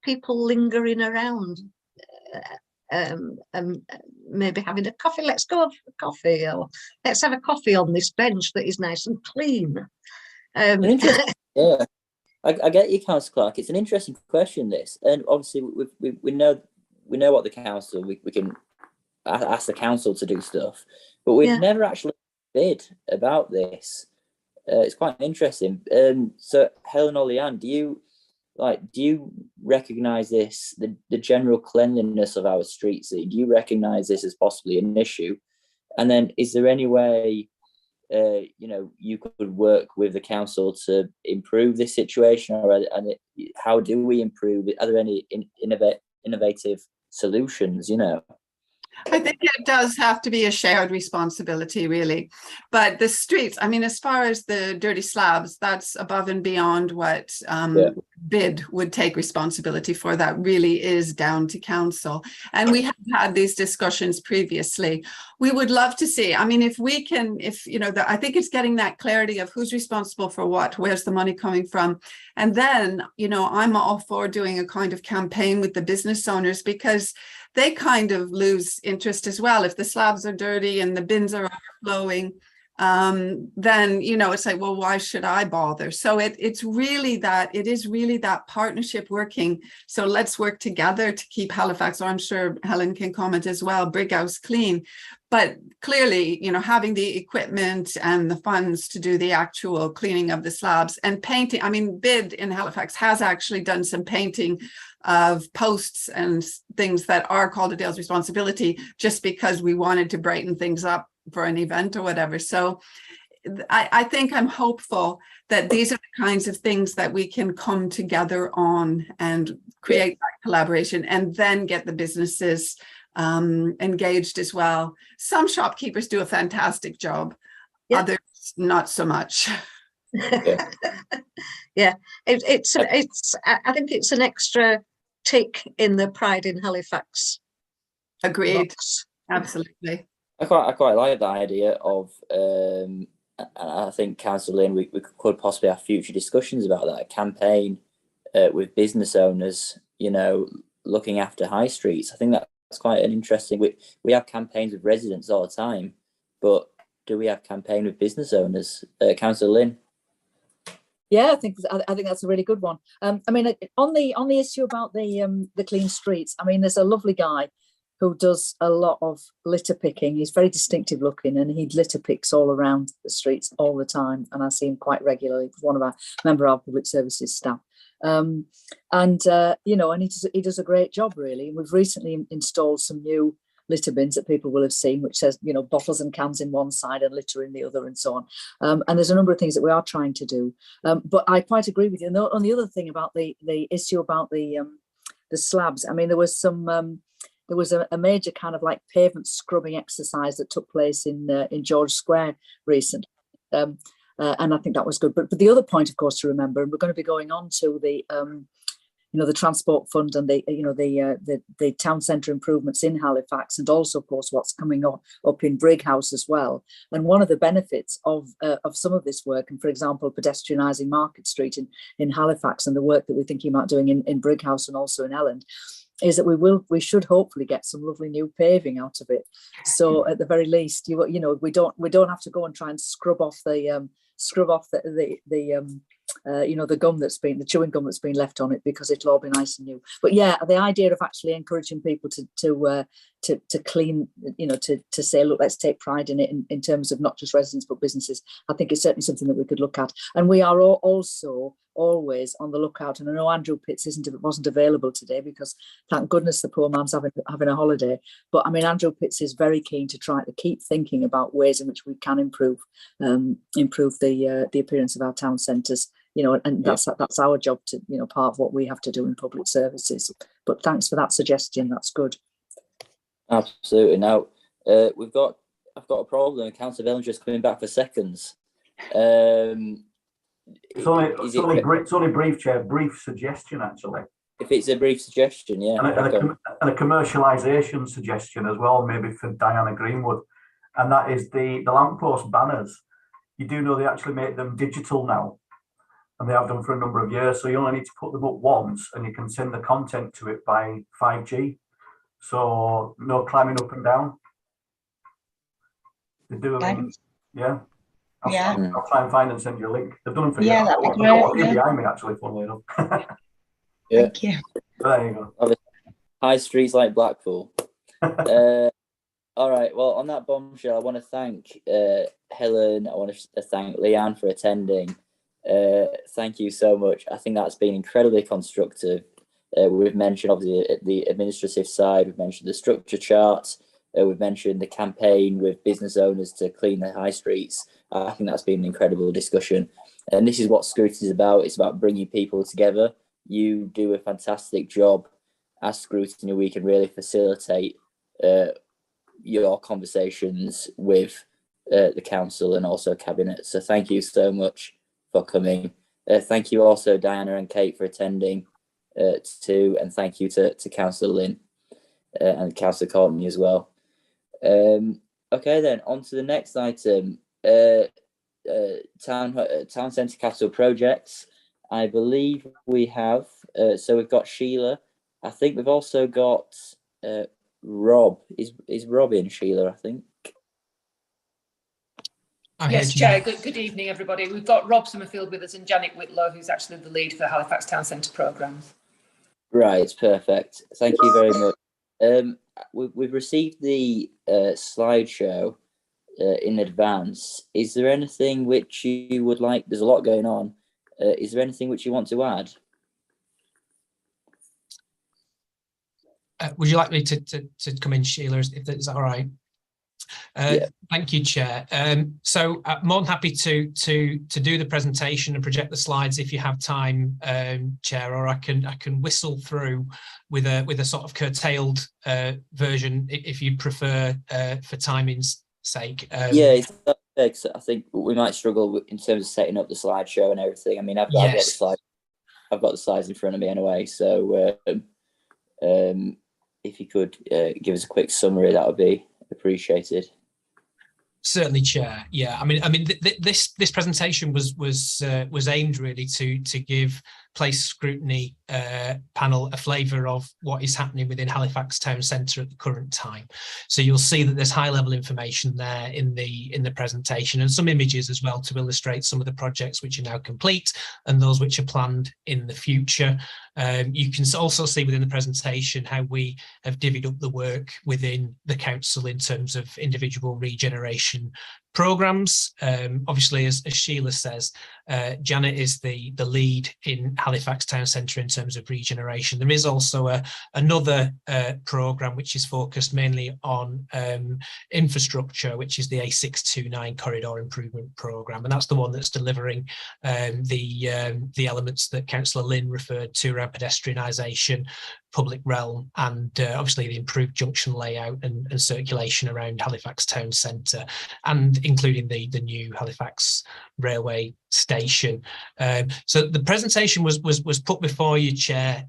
people lingering around, maybe having a coffee. Let's go have a coffee, or let's have a coffee on this bench that is nice and clean. Yeah, I get you, Councillor Clark. It's an interesting question, this, and obviously we know what the council, we can ask the council to do stuff, but we've never actually bid about this. It's quite interesting. So Helen or Leanne, do you recognise this, the general cleanliness of our street scene? Do you recognise this as possibly an issue? And then is there any way you could work with the council to improve this situation, or how do we improve it? Are there any innovative solutions? I think it does have to be a shared responsibility, really. But the streets, I mean, as far as the dirty slabs, that's above and beyond what BID would take responsibility for. That really is down to council. And we have had these discussions previously. We would love to see, I mean, if we can, I think it's getting that clarity of who's responsible for what, where's the money coming from. And then, I'm all for doing a kind of campaign with the business owners, because they kind of lose interest as well. If the slabs are dirty and the bins are overflowing, then, it's like, well, why should I bother? So it is really that partnership working. So let's work together to keep Halifax, or I'm sure Helen can comment as well, Brighouse clean. But clearly, having the equipment and the funds to do the actual cleaning of the slabs and painting. I mean, BID in Halifax has actually done some painting of posts and things that are Calderdale's responsibility, just because we wanted to brighten things up for an event or whatever. So I think I'm hopeful that these are the kinds of things that we can come together on and create that collaboration, and then get the businesses engaged as well. Some shopkeepers do a fantastic job, others not so much. I think it's an extra tick in the Pride in Halifax. Agreed. Box. Absolutely. I quite like the idea of, I think, Councillor Lynn, we could possibly have future discussions about that, a campaign with business owners, looking after high streets. I think that's quite an interesting, we have campaigns with residents all the time, but do we have campaign with business owners? Councillor Lynn? Yeah, I think that's a really good one. I mean, on the issue about the clean streets, I mean, there's a lovely guy who does a lot of litter picking. He's very distinctive looking, and he litter picks all around the streets all the time, and I see him quite regularly. He's one of our member of our public services staff, and he does a great job, really. And we've recently installed some new litter bins that people will have seen, which says, bottles and cans in one side and litter in the other, and so on. And there's a number of things that we are trying to do. But I quite agree with you. And on the other thing about the issue about the slabs, I mean, there was a major kind of like pavement scrubbing exercise that took place in George Square recently. And I think that was good. But the other point, of course, to remember, and we're going to be going on to the Transport Fund and the town centre improvements in Halifax, and also, of course, what's coming up in Brighouse as well. And one of the benefits of some of this work, and for example, pedestrianising Market Street in Halifax, and the work that we're thinking about doing in Brighouse and also in Elland, is that we should hopefully get some lovely new paving out of it. So at the very least, we don't have to go and try and scrub off the gum that's been, the chewing gum that's been left on it, because it'll all be nice and new. But yeah, the idea of actually encouraging people to to clean, to say, look, let's take pride in it in terms of not just residents but businesses. I think it's certainly something that we could look at. And we are also always on the lookout. And I know Andrew Pitts wasn't available today because thank goodness the poor man's having a holiday. But I mean, Andrew Pitts is very keen to try to keep thinking about ways in which we can improve the appearance of our town centres. And that's our job to, part of what we have to do in public services. But thanks for that suggestion. That's good. Absolutely. Now, I've got a problem. Councillor Bellinger's coming back for seconds. It's only brief, Chair. Brief suggestion, actually. If it's a brief suggestion, yeah. And a commercialisation suggestion as well, maybe for Diana Greenwood. And that is the lamppost banners. You do know they actually make them digital now. And they have done for a number of years. So you only need to put them up once and you can send the content to it by 5G. So no climbing up and down. They do them. Yeah. I'll try and find and send you a link. They've done them for years. That'd be great. Behind me, actually, funnily enough. Thank you. There you go. High streets like Blackpool. All right. Well, on that bombshell, I want to thank Helen. I want to thank Leanne for attending. Thank you so much. I think that's been incredibly constructive. We've mentioned obviously the administrative side, we've mentioned the structure charts, we've mentioned the campaign with business owners to clean the high streets. I think that's been an incredible discussion. And this is what Scrutiny is about. It's about bringing people together. You do a fantastic job as Scrutiny. We can really facilitate your conversations with the council and also cabinet. So thank you so much for coming. Thank you also, Diana and Kate, for attending too, and thank you to Councillor Lynn and Councillor Courtney as well. Okay, then on to the next item. Town centre capital projects. I believe we have. So we've got Sheila. I think we've also got Rob. Is Rob in, Sheila? I think. Yes, Chair. Good evening, everybody. We've got Rob Summerfield with us and Janet Whitlow, who's actually the lead for the Halifax Town Centre programmes. Right, perfect. Thank you very much. We've received the slideshow in advance. Is there anything which you would like? There's a lot going on. Is there anything which you want to add? Would you like me to come in, Sheila? If that's all right. Thank you, Chair. So more than happy to do the presentation and project the slides if you have time, Chair, or I can whistle through with a sort of curtailed version if you prefer for timing's sake. I think we might struggle in terms of setting up the slideshow and everything. I mean, I've got the slides. I've got the slides in front of me anyway. So if you could give us a quick summary, that would be appreciated. Certainly, Chair. Yeah, I mean, this presentation was aimed really to give Place Scrutiny panel a flavour of what is happening within Halifax Town Centre at the current time. So you'll see that there's high level information there in the presentation and some images as well to illustrate some of the projects which are now complete and those which are planned in the future. You can also see within the presentation how we have divvied up the work within the council in terms of individual regeneration programmes. Obviously, as Sheila says, Janet is the lead in Halifax Town Centre in terms of regeneration. There is also another programme which is focused mainly on infrastructure, which is the A629 Corridor Improvement Programme, and that's the one that's delivering the elements that Councillor Lynn referred to around pedestrianisation, public realm, and obviously the improved junction layout and circulation around Halifax Town Centre, and including the new Halifax railway station. So the presentation was put before you, Chair,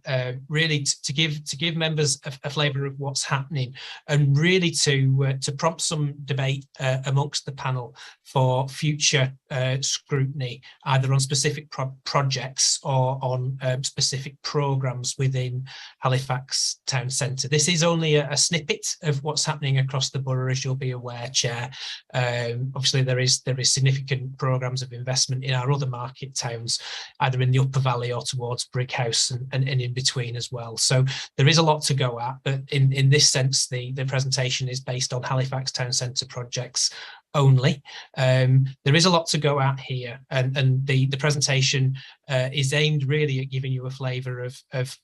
really to give members a flavour of what's happening, and really to prompt some debate amongst the panel for future scrutiny, either on specific projects or on specific programmes within Halifax town centre. This is only a snippet of what's happening across the borough, as you'll be aware, Chair. Obviously, there is significant programmes of investment in our other market towns, either in the Upper Valley or towards Brighouse and in between as well. So there is a lot to go at, but in this sense, the presentation is based on Halifax town centre projects only. There is a lot to go at here, and the presentation is aimed really at giving you a flavour of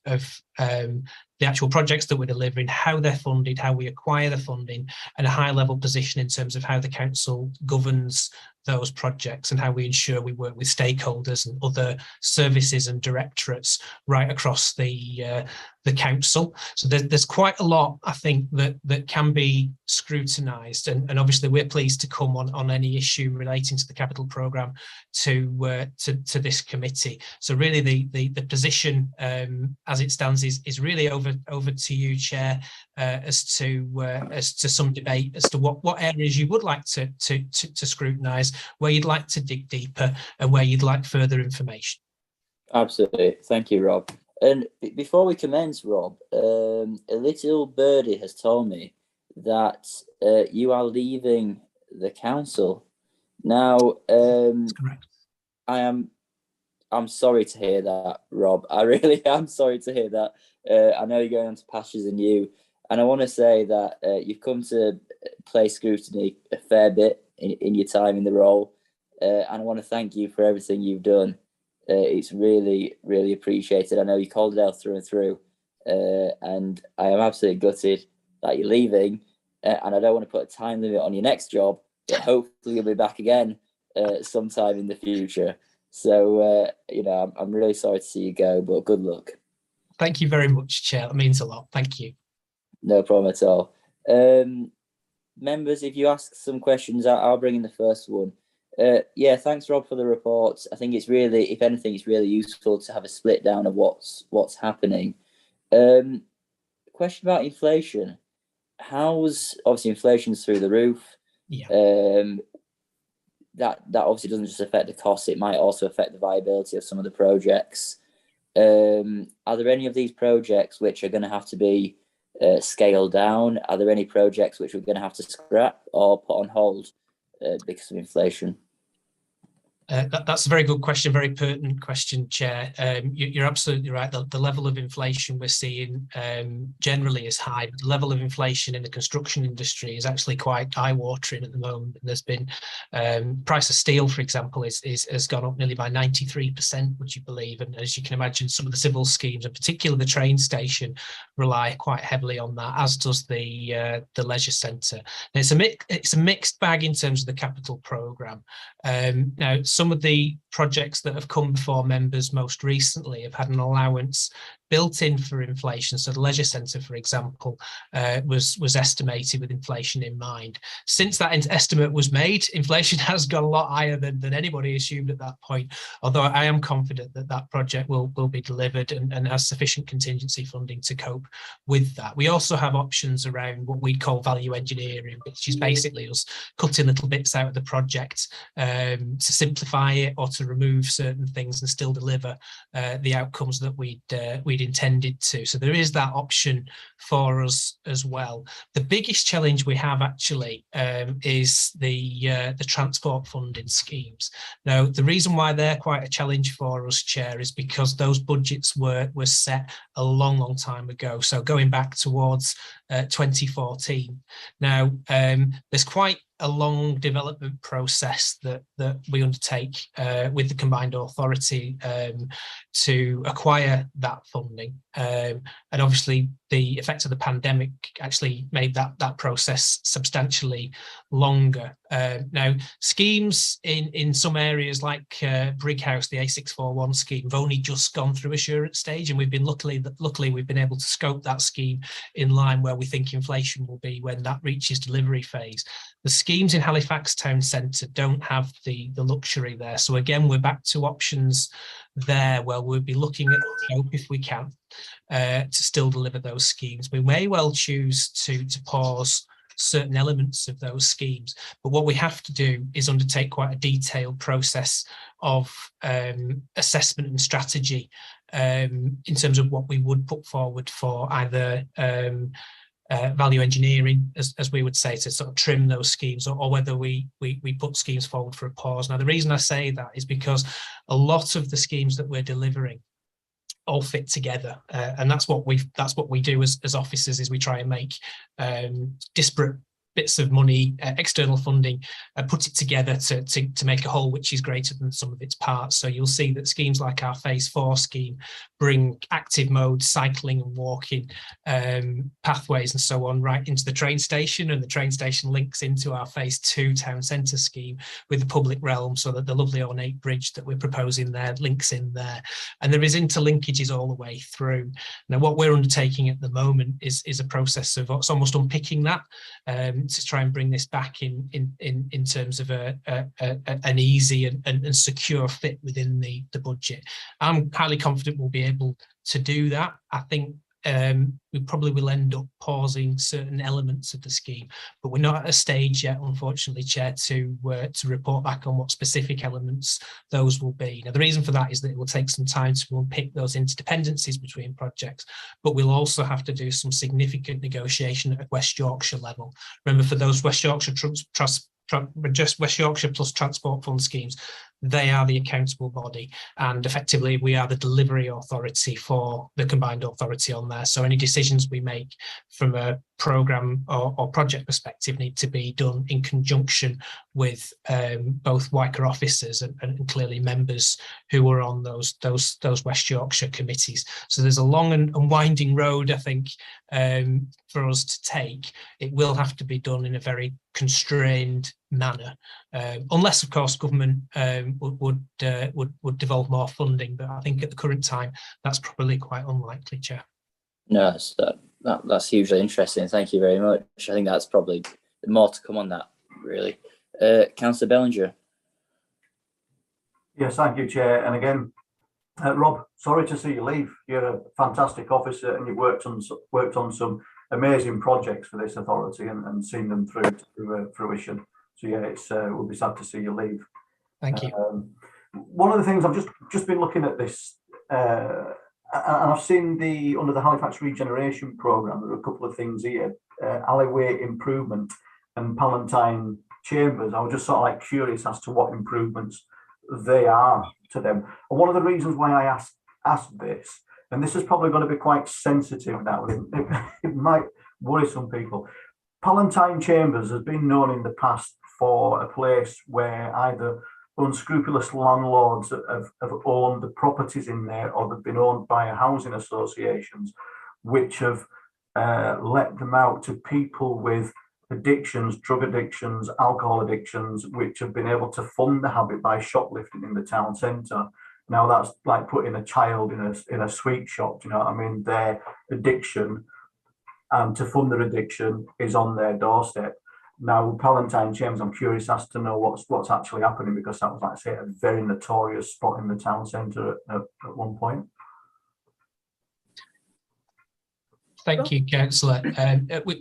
the actual projects that we're delivering, how they're funded, how we acquire the funding, and a high level position in terms of how the council governs those projects and how we ensure we work with stakeholders and other services and directorates right across the council. So there's quite a lot, I think, that can be scrutinised, and obviously we're pleased to come on any issue relating to the capital programme to this committee. So really the position as it stands is really over to you, Chair, as to some debate as to what areas you would like to scrutinise, where you'd like to dig deeper, and where you'd like further information. Absolutely, thank you, Rob. And before we commence, Rob, a little birdie has told me that you are leaving the council. Now, that's correct. I'm sorry to hear that, Rob. I really am sorry to hear that. I know you're going on to pastures anew, and I want to say that you've come to play Scrutiny a fair bit in your time in the role, and I want to thank you for everything you've done. It's really, really appreciated. I know you Calderdale through and through, and I am absolutely gutted that you're leaving, and I don't want to put a time limit on your next job, but hopefully you'll be back again sometime in the future. So, I'm really sorry to see you go, but good luck. Thank you very much, Chair. That means a lot. Thank you. No problem at all. Members, if you ask some questions, I'll bring in the first one. Yeah, thanks, Rob, for the report. I think it's really, if anything, it's really useful to have a split down of what's happening. Question about inflation. Obviously inflation's through the roof. Yeah. That obviously doesn't just affect the costs, it might also affect the viability of some of the projects. Are there any of these projects which are going to have to be scaled down? Are there any projects which we're going to have to scrap or put on hold because of inflation? That's a very good question, very pertinent question, Chair. You're absolutely right. The level of inflation we're seeing generally is high, but the level of inflation in the construction industry is actually quite eye-watering at the moment. There's been price of steel, for example, has gone up nearly by 93%, would you believe? And as you can imagine, some of the civil schemes, in particular the train station, rely quite heavily on that, as does the leisure centre. It's a mixed bag in terms of the capital programme. Now, some of the projects that have come before members most recently have had an allowance built in for inflation. So the leisure centre, for example, was estimated with inflation in mind. Since that estimate was made, inflation has gone a lot higher than anybody assumed at that point, although I am confident that project will be delivered and has sufficient contingency funding to cope with that. We also have options around what we call value engineering, which is basically us cutting little bits out of the project to simplify it or to remove certain things and still deliver the outcomes that we'd intended to. So there is that option for us as well. The biggest challenge we have actually is the transport funding schemes. Now, the reason why they're quite a challenge for us, Chair, is because those budgets were set a long time ago. So going back towards 2014. Now, there's quite a long development process that we undertake with the combined authority to acquire that funding, and obviously the effect of the pandemic actually made that process substantially longer. Now, schemes in some areas like Brighouse, the A641 scheme, have only just gone through assurance stage, and we've been luckily we've been able to scope that scheme in line where we think inflation will be when that reaches delivery phase. The schemes in Halifax town centre don't have the luxury there. So again, we're back to options there where we'll be looking at scope if we can to still deliver those schemes. We may well choose to pause certain elements of those schemes. But what we have to do is undertake quite a detailed process of assessment and strategy in terms of what we would put forward for either value engineering, as we would say, to sort of trim those schemes, or whether we put schemes forward for a pause. Now, the reason I say that is because a lot of the schemes that we're delivering all fit together, and that's what we do as officers, is we try and make disparate bits of money, external funding, put it together to make a whole which is greater than some of its parts. So you'll see that schemes like our Phase 4 scheme bring active modes, cycling and walking, pathways and so on, right into the train station, and the train station links into our Phase 2 town centre scheme with the public realm, so that the lovely ornate bridge that we're proposing there links in there. And there is interlinkages all the way through. Now, what we're undertaking at the moment is a process of almost unpicking that, to try and bring this back in terms of an easy and secure fit within the budget. I'm highly confident we'll be able to do that. I think we probably will end up pausing certain elements of the scheme, but we're not at a stage yet, unfortunately, Chair, to report back on what specific elements those will be. Now, the reason for that is that it will take some time to unpick those interdependencies between projects, but we'll also have to do some significant negotiation at a West Yorkshire level. Remember, for those West Yorkshire just West Yorkshire plus Transport Fund schemes, they are the accountable body, and effectively we are the delivery authority for the combined authority on there. So any decisions we make from a programme or project perspective need to be done in conjunction with both WICA officers and clearly members who are on those West Yorkshire committees. So there's a long and winding road, I think, for us to take. It will have to be done in a very constrained manner, unless, of course, government would devolve more funding. But I think at the current time, that's probably quite unlikely, Chair. No, that's hugely interesting. Thank you very much. I think that's probably more to come on that, really. Councillor Bellinger. Yes, thank you, Chair. And again, Rob, sorry to see you leave. You're a fantastic officer, and you've worked on some amazing projects for this authority and seen them through to fruition. So yeah, we'll be sad to see you leave. Thank you. One of the things I've just been looking at this, and I've seen under the Halifax Regeneration Programme, there are a couple of things here, alleyway improvement and Palatine Chambers. I was just sort of like curious as to what improvements they are to them. And one of the reasons why I asked this, and this is probably going to be quite sensitive now, it might worry some people. Palatine Chambers has been known in the past for a place where either unscrupulous landlords have owned the properties in there, or they've been owned by housing associations, which have let them out to people with addictions, drug addictions, alcohol addictions, which have been able to fund the habit by shoplifting in the town centre. Now, that's like putting a child in a sweet shop. Do you know what I mean? Their addiction, and to fund their addiction, is on their doorstep. Now, Palatine Chambers, I'm curious as to know what's actually happening, because that was, like I say, a very notorious spot in the town centre at one point. Thank you, Councillor.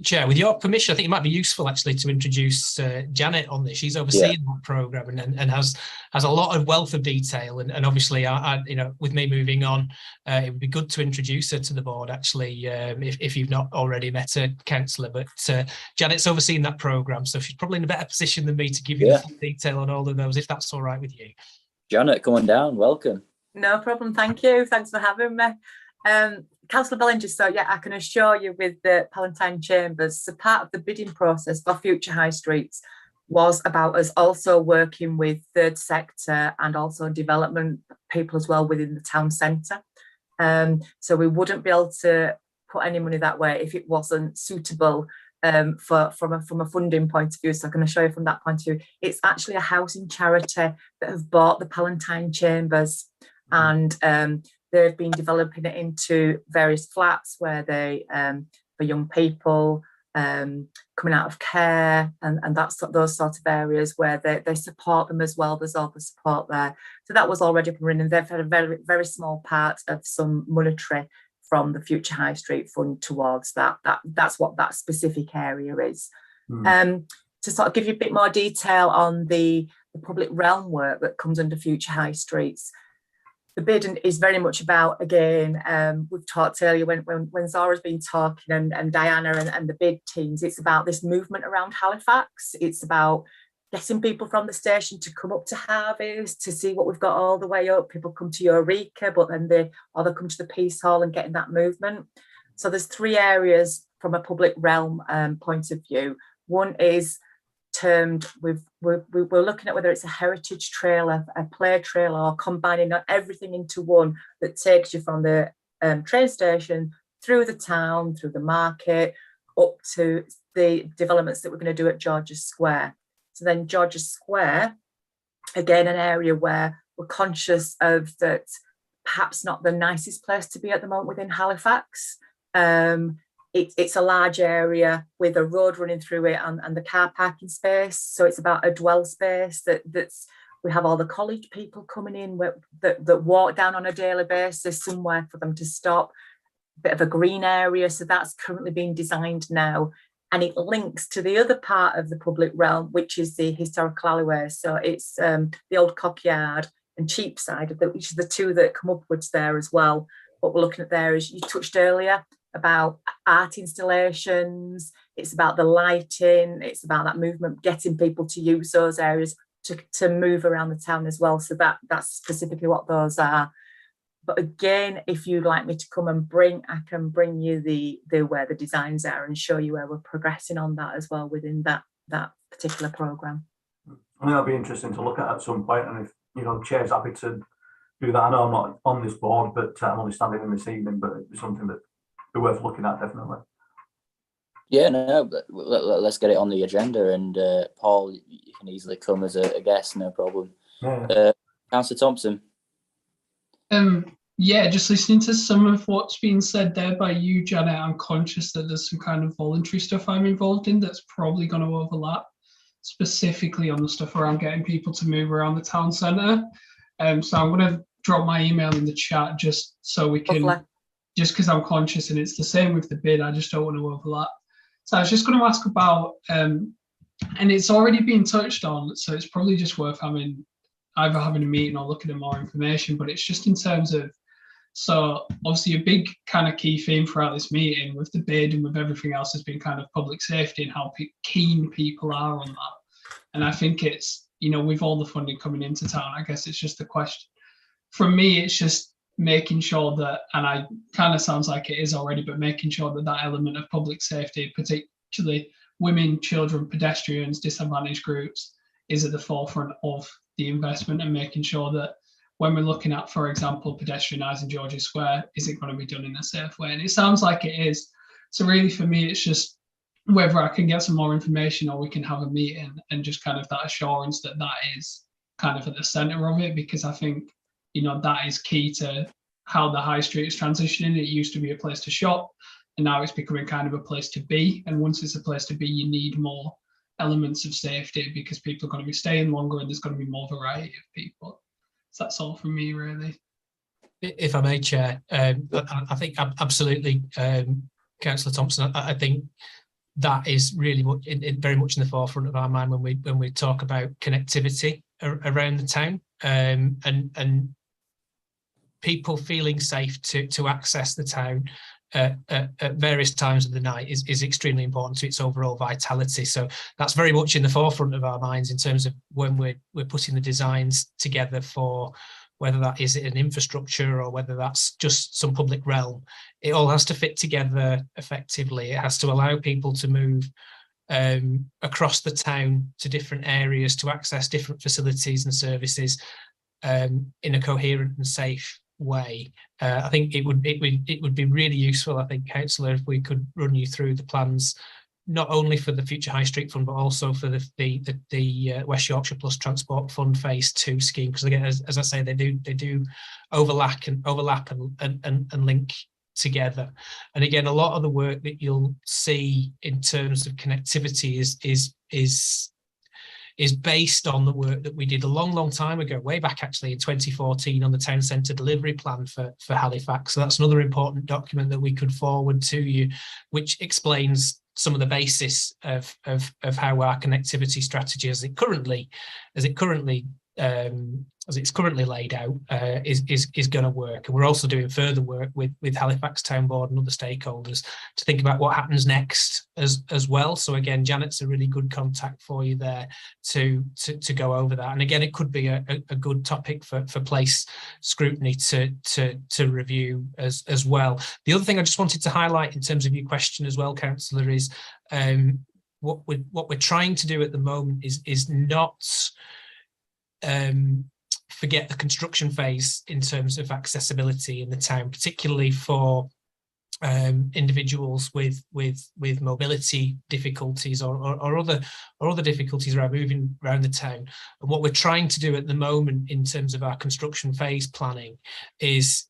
Chair, with your permission, I think it might be useful actually to introduce Janet on this. She's overseeing that programme and has a lot of wealth of detail. And obviously, with me moving on, it would be good to introduce her to the board actually, if you've not already met her, Councillor. But Janet's overseeing that programme, so she's probably in a better position than me to give you the full detail on all of those, if that's all right with you. Janet, come on down. Welcome. No problem. Thank you. Thanks for having me. Councillor Bellinger, so yeah, I can assure you with the Palatine Chambers, so part of the bidding process for future high streets was about us also working with third sector and also development people as well within the town centre. So we wouldn't be able to put any money that way if it wasn't suitable from a funding point of view. So I can assure you from that point of view, it's actually a housing charity that have bought the Palatine Chambers, and they've been developing it into various flats where they, for young people coming out of care and those sort of areas where they support them as well. There's all the support there. So that was already up and running. They've had a very, very small part of some monetary from the Future High Street Fund towards that. That's what that specific area is. To sort of give you a bit more detail on the public realm work that comes under Future High Streets. The bid is very much about, again, we've talked earlier when Zora's been talking and Diana and the bid teams, it's about this movement around Halifax. It's about getting people from the station to come up to Harvey's to see what we've got all the way up. People come to Eureka, but then they come to the Peace Hall and getting that movement. So there's 3 areas from a public realm point of view. One is termed, we're looking at whether it's a heritage trail, a play trail, or combining everything into one that takes you from the train station through the town, through the market, up to the developments that we're going to do at George's Square. So then George's Square, again, an area where we're conscious of that, perhaps not the nicest place to be at the moment within Halifax. It's a large area with a road running through it and the car parking space. So it's about a dwell space that's, we have all the college people coming in that walk down on a daily basis, somewhere for them to stop, a bit of a green area. So that's currently being designed now. And it links to the other part of the public realm, which is the historical alleyways. So it's the old Cockyard and Cheapside, which are the 2 that come upwards there as well. What we're looking at there is, you touched earlier about art installations, it's about the lighting, it's about that movement, getting people to use those areas to move around the town as well. So that's specifically what those are. But again, if you'd like me to come and I can bring you the where the designs are and show you where we're progressing on that as well within that particular programme. I think that'll be interesting to look at some point, and if Chair's happy to do that. I know I'm not on this board, but I'm only standing in this evening, but it's something that be worth looking at, definitely. Yeah, no, but let's get it on the agenda, and Paul, you can easily come as a guest, no problem. Yeah. Councillor Thompson. Yeah, just listening to some of what's been said there by you, Janet, I'm conscious that there's some kind of voluntary stuff I'm involved in that's probably going to overlap, specifically on the stuff around getting people to move around the town centre. So I'm going to drop my email in the chat just so we can, just because I'm conscious, and it's the same with the bid, I just don't want to overlap. So I was just going to ask about, and it's already been touched on, so it's probably just worth either having a meeting or looking at more information, but it's just in terms of, so obviously a big kind of key theme throughout this meeting with the bid and with everything else has been kind of public safety and how keen people are on that. And I think it's, with all the funding coming into town, I guess it's just the question. For me, it's just making sure that, and I kind of sounds like it is already, but making sure that that element of public safety, particularly women, children, pedestrians, disadvantaged groups, is at the forefront of the investment, and making sure that when we're looking at, for example, pedestrianising George's Square, is it going to be done in a safe way? And it sounds like it is. So really for me, it's just whether I can get some more information or we can have a meeting and just kind of that assurance that that is kind of at the centre of it, because I think, that is key to how the high street is transitioning. It used to be a place to shop, and now it's becoming kind of a place to be. And once it's a place to be, you need more elements of safety because people are going to be staying longer and there's going to be more variety of people. So that's all from me, really. If I may, Chair, I think absolutely, Councillor Thompson, I think that is really very much in the forefront of our mind when we talk about connectivity around the town, and people feeling safe to access the town at various times of the night is extremely important to its overall vitality. So that's very much in the forefront of our minds in terms of when we're putting the designs together for whether that is an infrastructure or whether that's just some public realm. It all has to fit together effectively. It has to allow people to move across the town to different areas to access different facilities and services in a coherent and safe way. I think it would be really useful, I think, Councillor, if we could run you through the plans, not only for the Future High Street Fund, but also for the West Yorkshire Plus Transport Fund Phase 2 scheme, because again, as I say, they do overlap and link together. And again, a lot of the work that you'll see in terms of connectivity is based on the work that we did a long time ago, way back actually in 2014 on the town centre delivery plan for Halifax. So that's another important document that we could forward to you, which explains some of the basis of how our connectivity strategy, as it's currently laid out, is going to work. And we're also doing further work with Halifax Town Board and other stakeholders to think about what happens next as well. So again, Janet's a really good contact for you there to go over that. And again, it could be a good topic for place scrutiny to review as well. The other thing I just wanted to highlight in terms of your question as well, Councillor, is what we're trying to do at the moment is not forget the construction phase in terms of accessibility in the town, particularly for individuals with mobility difficulties or other difficulties around moving around the town. And what we're trying to do at the moment in terms of our construction phase planning is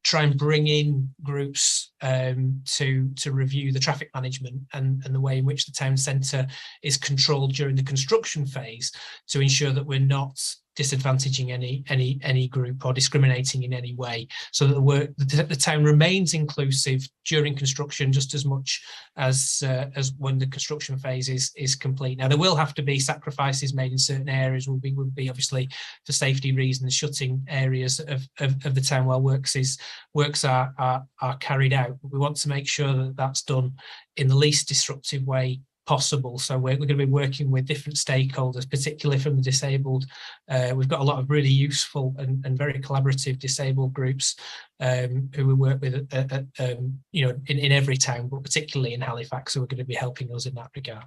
try and bring in groups to review the traffic management and the way in which the town centre is controlled during the construction phase, to ensure that we're not disadvantaging any group or discriminating in any way, so that the town remains inclusive during construction just as much as when the construction phase is complete. Now, there will have to be sacrifices made in certain areas. Would be obviously for safety reasons, shutting areas of the town while works are carried out. But we want to make sure that that's done in the least disruptive way possible. So we're going to be working with different stakeholders, particularly from the disabled. We've got a lot of really useful and very collaborative disabled groups who we work with in every town, but particularly in Halifax, who are going to be helping us in that regard.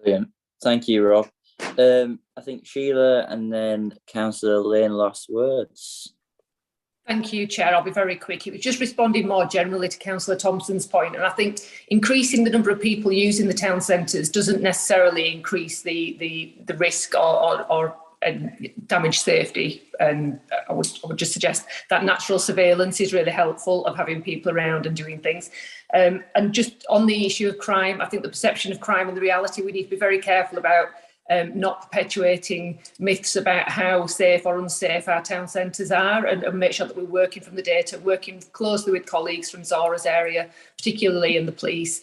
Brilliant. Thank you, Rob. I think Sheila and then Councillor Lane, last words. Thank you, Chair. I'll be very quick. It was just responding more generally to Councillor Thompson's point, and I think increasing the number of people using the town centres doesn't necessarily increase the risk or damage safety. And I would just suggest that natural surveillance is really helpful, of having people around and doing things. And just on the issue of crime, I think the perception of crime and the reality, we need to be very careful about not perpetuating myths about how safe or unsafe our town centres are, and make sure that we're working from the data, working closely with colleagues from Zora's area, particularly in the police.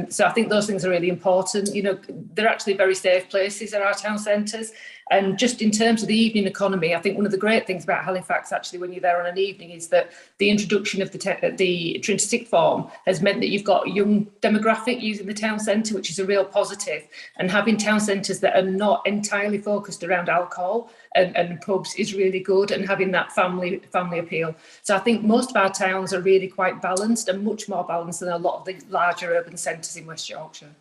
So I think those things are really important. You know, they're actually very safe places, are our town centres. And just in terms of the evening economy, I think one of the great things about Halifax, actually, when you're there on an evening, is that the introduction of the Trinity Sixth Form has meant that you've got a young demographic using the town centre, which is a real positive. And having town centres that are not entirely focused around alcohol and pubs is really good, and having that family appeal. So I think most of our towns are really quite balanced, and much more balanced than a lot of the larger urban centres in West Yorkshire.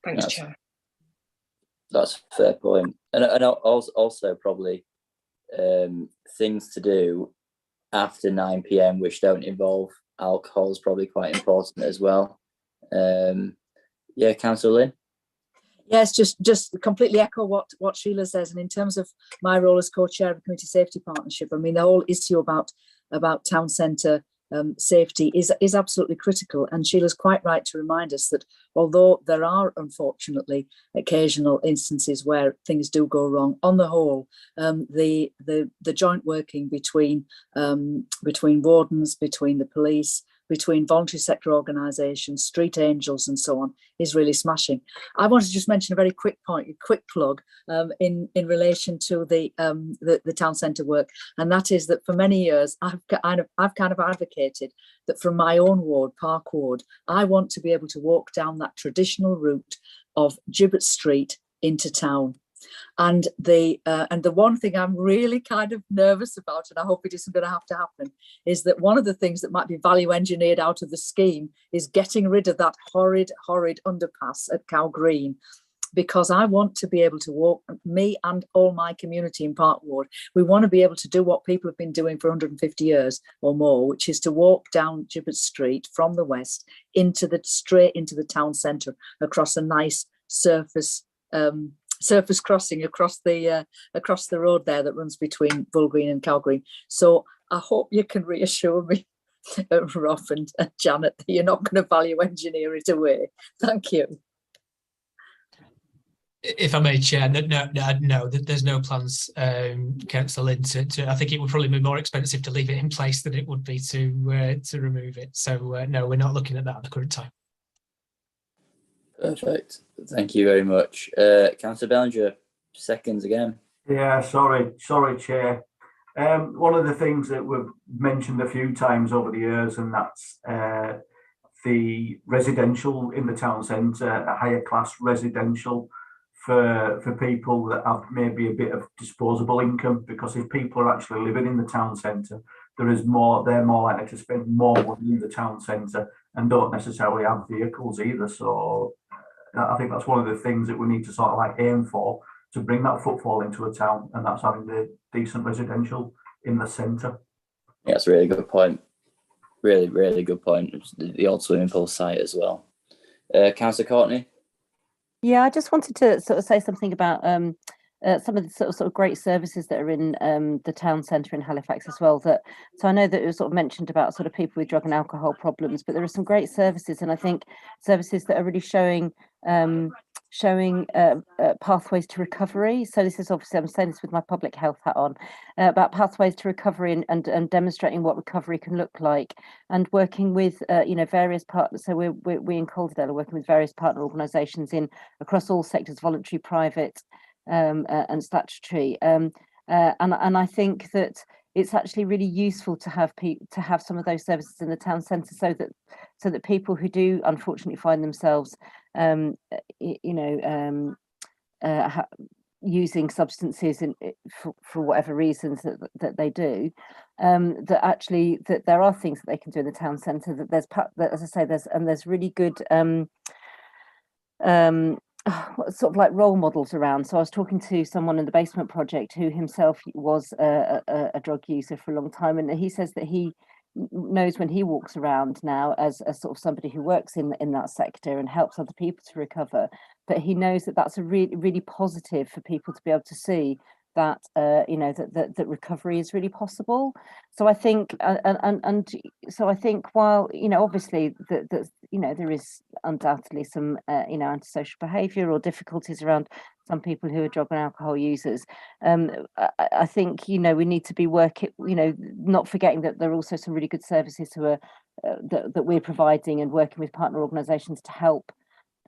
Thanks, Chair. That's a fair point. And also probably things to do after 9 p.m. which don't involve alcohol is probably quite important as well. Yeah, Councillor Lynn? Yes, just completely echo what Sheila says. And in terms of my role as co-chair of the Community Safety Partnership, I mean, the whole issue about town centre safety is absolutely critical. And Sheila's quite right to remind us that although there are unfortunately occasional instances where things do go wrong, on the whole, the joint working between wardens, between the police, between voluntary sector organisations, street angels and so on, is really smashing. I want to just mention a very quick point, a quick plug in relation to the town centre work, and that is that for many years I've kind of advocated that from my own ward, Park Ward, I want to be able to walk down that traditional route of Gibbet Street into town. And the one thing I'm really kind of nervous about, and I hope it isn't going to have to happen, is that one of the things that might be value engineered out of the scheme is getting rid of that horrid underpass at Cow Green, because I want to be able to walk, me and all my community in Park Ward, we want to be able to do what people have been doing for 150 years or more, which is to walk down Gibbet Street from the west straight into the town centre across a nice surface crossing across the road there that runs between Bull Green and Cow Green. So I hope you can reassure me, Rob and Janet, that you're not going to value engineer it away. Thank you. If I may, Chair, no, there's no plans, Councillor Lynn, to. I think it would probably be more expensive to leave it in place than it would be to remove it. So no, we're not looking at that at the current time. Perfect. Thank you very much, Councillor Bellinger. Seconds again. Yeah, sorry, Chair. One of the things that we've mentioned a few times over the years, and that's the residential in the town centre, a higher class residential for people that have maybe a bit of disposable income, because if people are actually living in the town centre, they're more likely to spend more money in the town centre and don't necessarily have vehicles either. So I think that's one of the things that we need to sort of like aim for, to bring that footfall into a town, and that's having the decent residential in the centre. Yeah, that's a really good point. Really, really good point. The old swimming pool site as well. Councillor Courtney? Yeah, I just wanted to sort of say something about some of the sort of great services that are in the town centre in Halifax as well. So I know that it was sort of mentioned about sort of people with drug and alcohol problems, but there are some great services, and I think services that are really showing pathways to recovery. So this is obviously, I'm saying this with my public health hat on, about pathways to recovery and demonstrating what recovery can look like, and working with various partners. So we in Calderdale are working with various partner organisations across all sectors, voluntary, private, and statutory, and I think that it's actually really useful to have some of those services in the town centre, so that people who do unfortunately find themselves using substances for whatever reasons that they do, that there are things that they can do in the town centre, that as I say, there's really good sort of like role models around. So I was talking to someone in the Basement Project who himself was a drug user for a long time, and he says that he knows when he walks around now as a sort of somebody who works in that sector and helps other people to recover, but he knows that that's a really, really positive for people to be able to see that that recovery is really possible. So I think so I think while obviously there is undoubtedly some antisocial behaviour or difficulties around some people who are drug and alcohol users, I think we need to be working, not forgetting that there are also some really good services that we're providing and working with partner organisations to help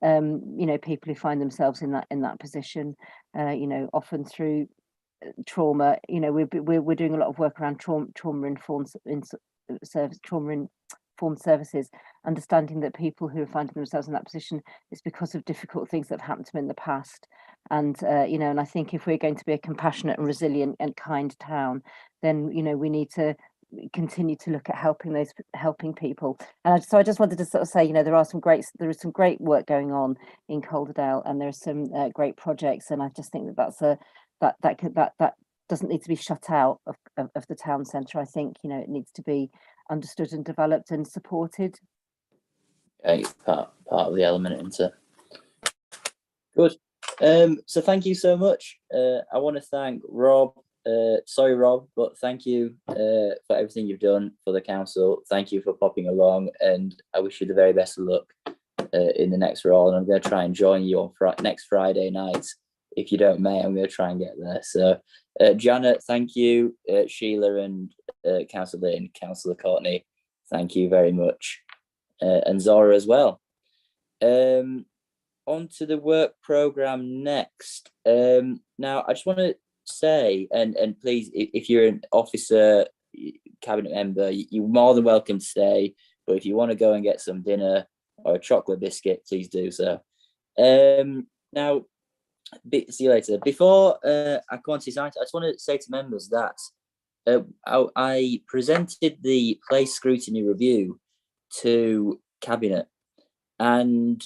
people who find themselves in that position, often through trauma. We're doing a lot of work around trauma-informed services, understanding that people who are finding themselves in that position is because of difficult things that have happened to them in the past. And and I think if we're going to be a compassionate and resilient and kind town, then we need to continue to look at helping people. And so I just wanted to sort of say, there is some great work going on in Calderdale, and there are some great projects, and I just think that doesn't need to be shut out of the town centre. I think it needs to be understood and developed and supported. Okay, part of the element into. Good. So thank you so much. I want to thank Rob. Sorry, Rob, but thank you for everything you've done for the council. Thank you for popping along, and I wish you the very best of luck in the next role. And I'm going to try and join you on next Friday night. If you don't, mate, I'm going to try and get there. So, Janet, thank you. Sheila and Councillor Lynn, Councillor Courtney, thank you very much. And Zora as well. On to the work programme next. Now, I just want to say, and please, if you're an officer, cabinet member, you're more than welcome to stay. But if you want to go and get some dinner or a chocolate biscuit, please do so. Now, see you later. Before I go on to this item, I just want to say to members that I presented the place scrutiny review to cabinet, and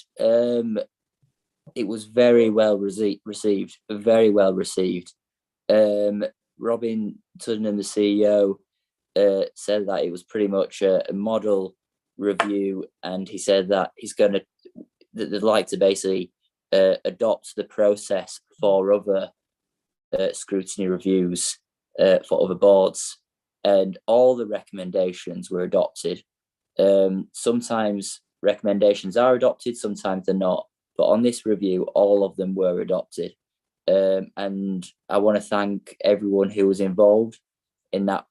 it was very well received. Very well received. Robin Tuddenham, the CEO, said that it was pretty much a model review, and he said that they'd like to basically adopt the process for other scrutiny reviews for other boards, and all the recommendations were adopted. Sometimes recommendations are adopted, sometimes they're not, but on this review, all of them were adopted. And I want to thank everyone who was involved in that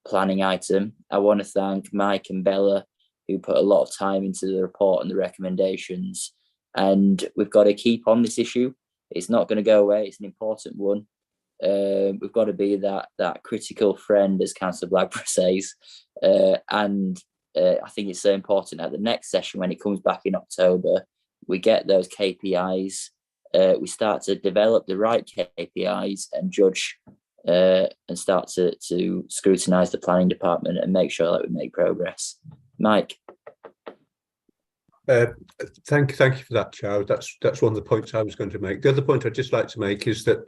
planning item. I want to thank Mike and Bella, who put a lot of time into the report and the recommendations. And we've got to keep on this issue. It's not going to go away. It's an important one. We've got to be that critical friend, as Councillor Blackburn says. And I think it's so important at the next session, when it comes back in October, we get those KPIs. We start to develop the right KPIs and judge and start to scrutinise the planning department and make sure that we make progress. Mike. Thank you for that, Chair. That's one of the points I was going to make. The other point I'd just like to make is that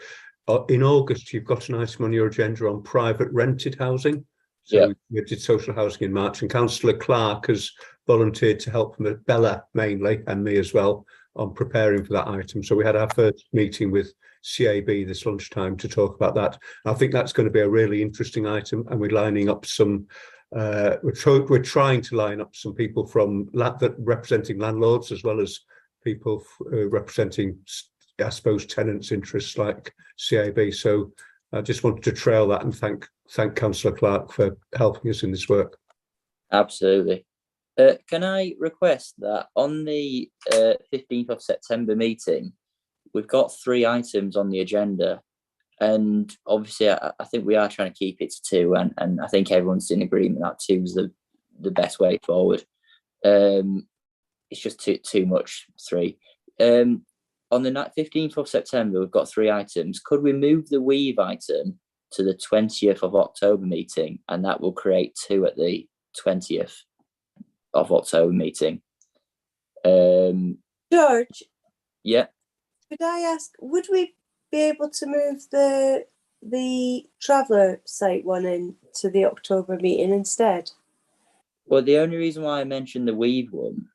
in August, you've got an item on your agenda on private rented housing. So we did social housing in March, and Councillor Clark has volunteered to help Bella mainly, and me as well, on preparing for that item. So we had our first meeting with CAB this lunchtime to talk about that. I think that's going to be a really interesting item, and we're lining up some. We're trying to line up some people from representing landlords, as well as people representing, I suppose, tenants' interests like CAB. So I just wanted to trail that and thank Councillor Clark for helping us in this work. Absolutely. Can I request that on the 15th of September meeting, we've got 3 items on the agenda, and obviously I think we are trying to keep it to 2, and I think everyone's in agreement that 2 is the best way forward. It's just too much 3. On the 15th of September, we've got 3 items. Could we move the weave item to the 20th of October meeting, and that will create 2 at the 20th of October meeting? George? Yeah. Could I ask, would we be able to move the traveller site one in to the October meeting instead? Well, the only reason why I mentioned the weave one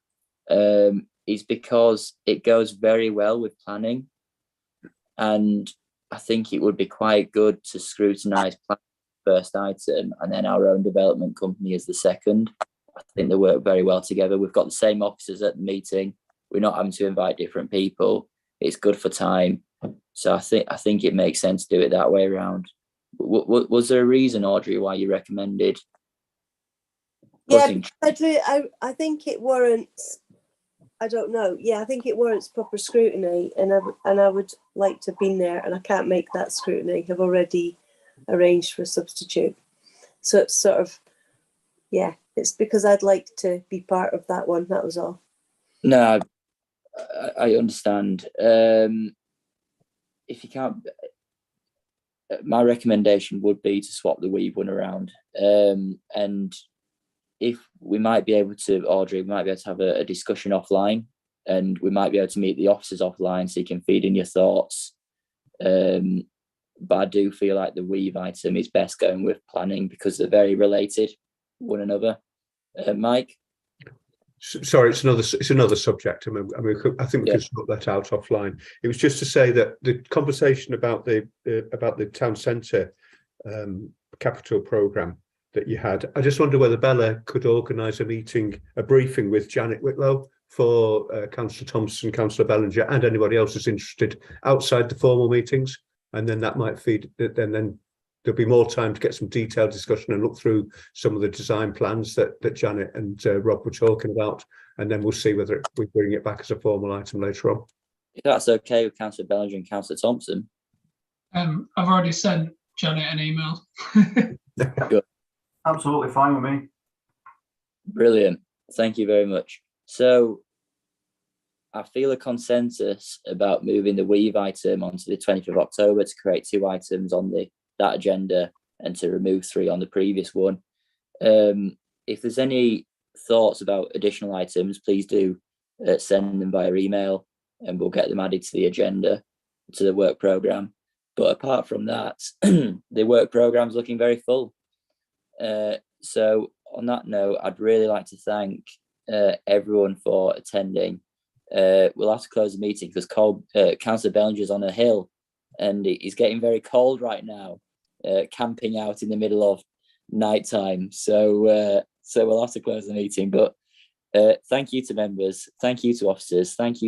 is because it goes very well with planning, and I think it would be quite good to scrutinise planning first item and then our own development company as the second. I think they work very well together. We've got the same officers at the meeting. We're not having to invite different people. It's good for time. So I think it makes sense to do it that way around. Was there a reason, Audrey, why you recommended? Yeah, I think it warrants. I don't know. Yeah, I think it warrants proper scrutiny, and I would like to have been there, and I can't make that scrutiny. I've already arranged for a substitute, so it's sort of, yeah, it's because I'd like to be part of that one. That was all. No, I understand. If you can't, my recommendation would be to swap the weave one around, and if we might be able to, Audrey, we might be able to have a discussion offline, and we might be able to meet the officers offline so you can feed in your thoughts. But I do feel like the weave item is best going with planning because they're very related one another. Mike? Sorry, it's another subject. I think we can sort that out offline. It was just to say that the conversation about the town centre capital programme that you had, I just wonder whether Bella could organise a briefing with Janet Whitlow for Councillor Thompson, Councillor Bellinger, and anybody else who's interested outside the formal meetings, and then that might feed. Then there'll be more time to get some detailed discussion and look through some of the design plans that Janet and Rob were talking about, and then we'll see whether we bring it back as a formal item later on. If that's okay with Councillor Bellinger and Councillor Thompson. I've already sent Janet an email. Good. Absolutely fine with me. Brilliant. Thank you very much. So I feel a consensus about moving the weave item onto the 20th of October to create 2 items on that agenda and to remove 3 on the previous one. If there's any thoughts about additional items, please do send them via email and we'll get them added to the agenda, to the work programme. But apart from that, the work programme is looking very full. So on that note, I'd really like to thank everyone for attending. We'll have to close the meeting because Councillor Bellinger's on a hill and it's getting very cold right now, camping out in the middle of night time. So we'll have to close the meeting. But thank you to members, thank you to officers, thank you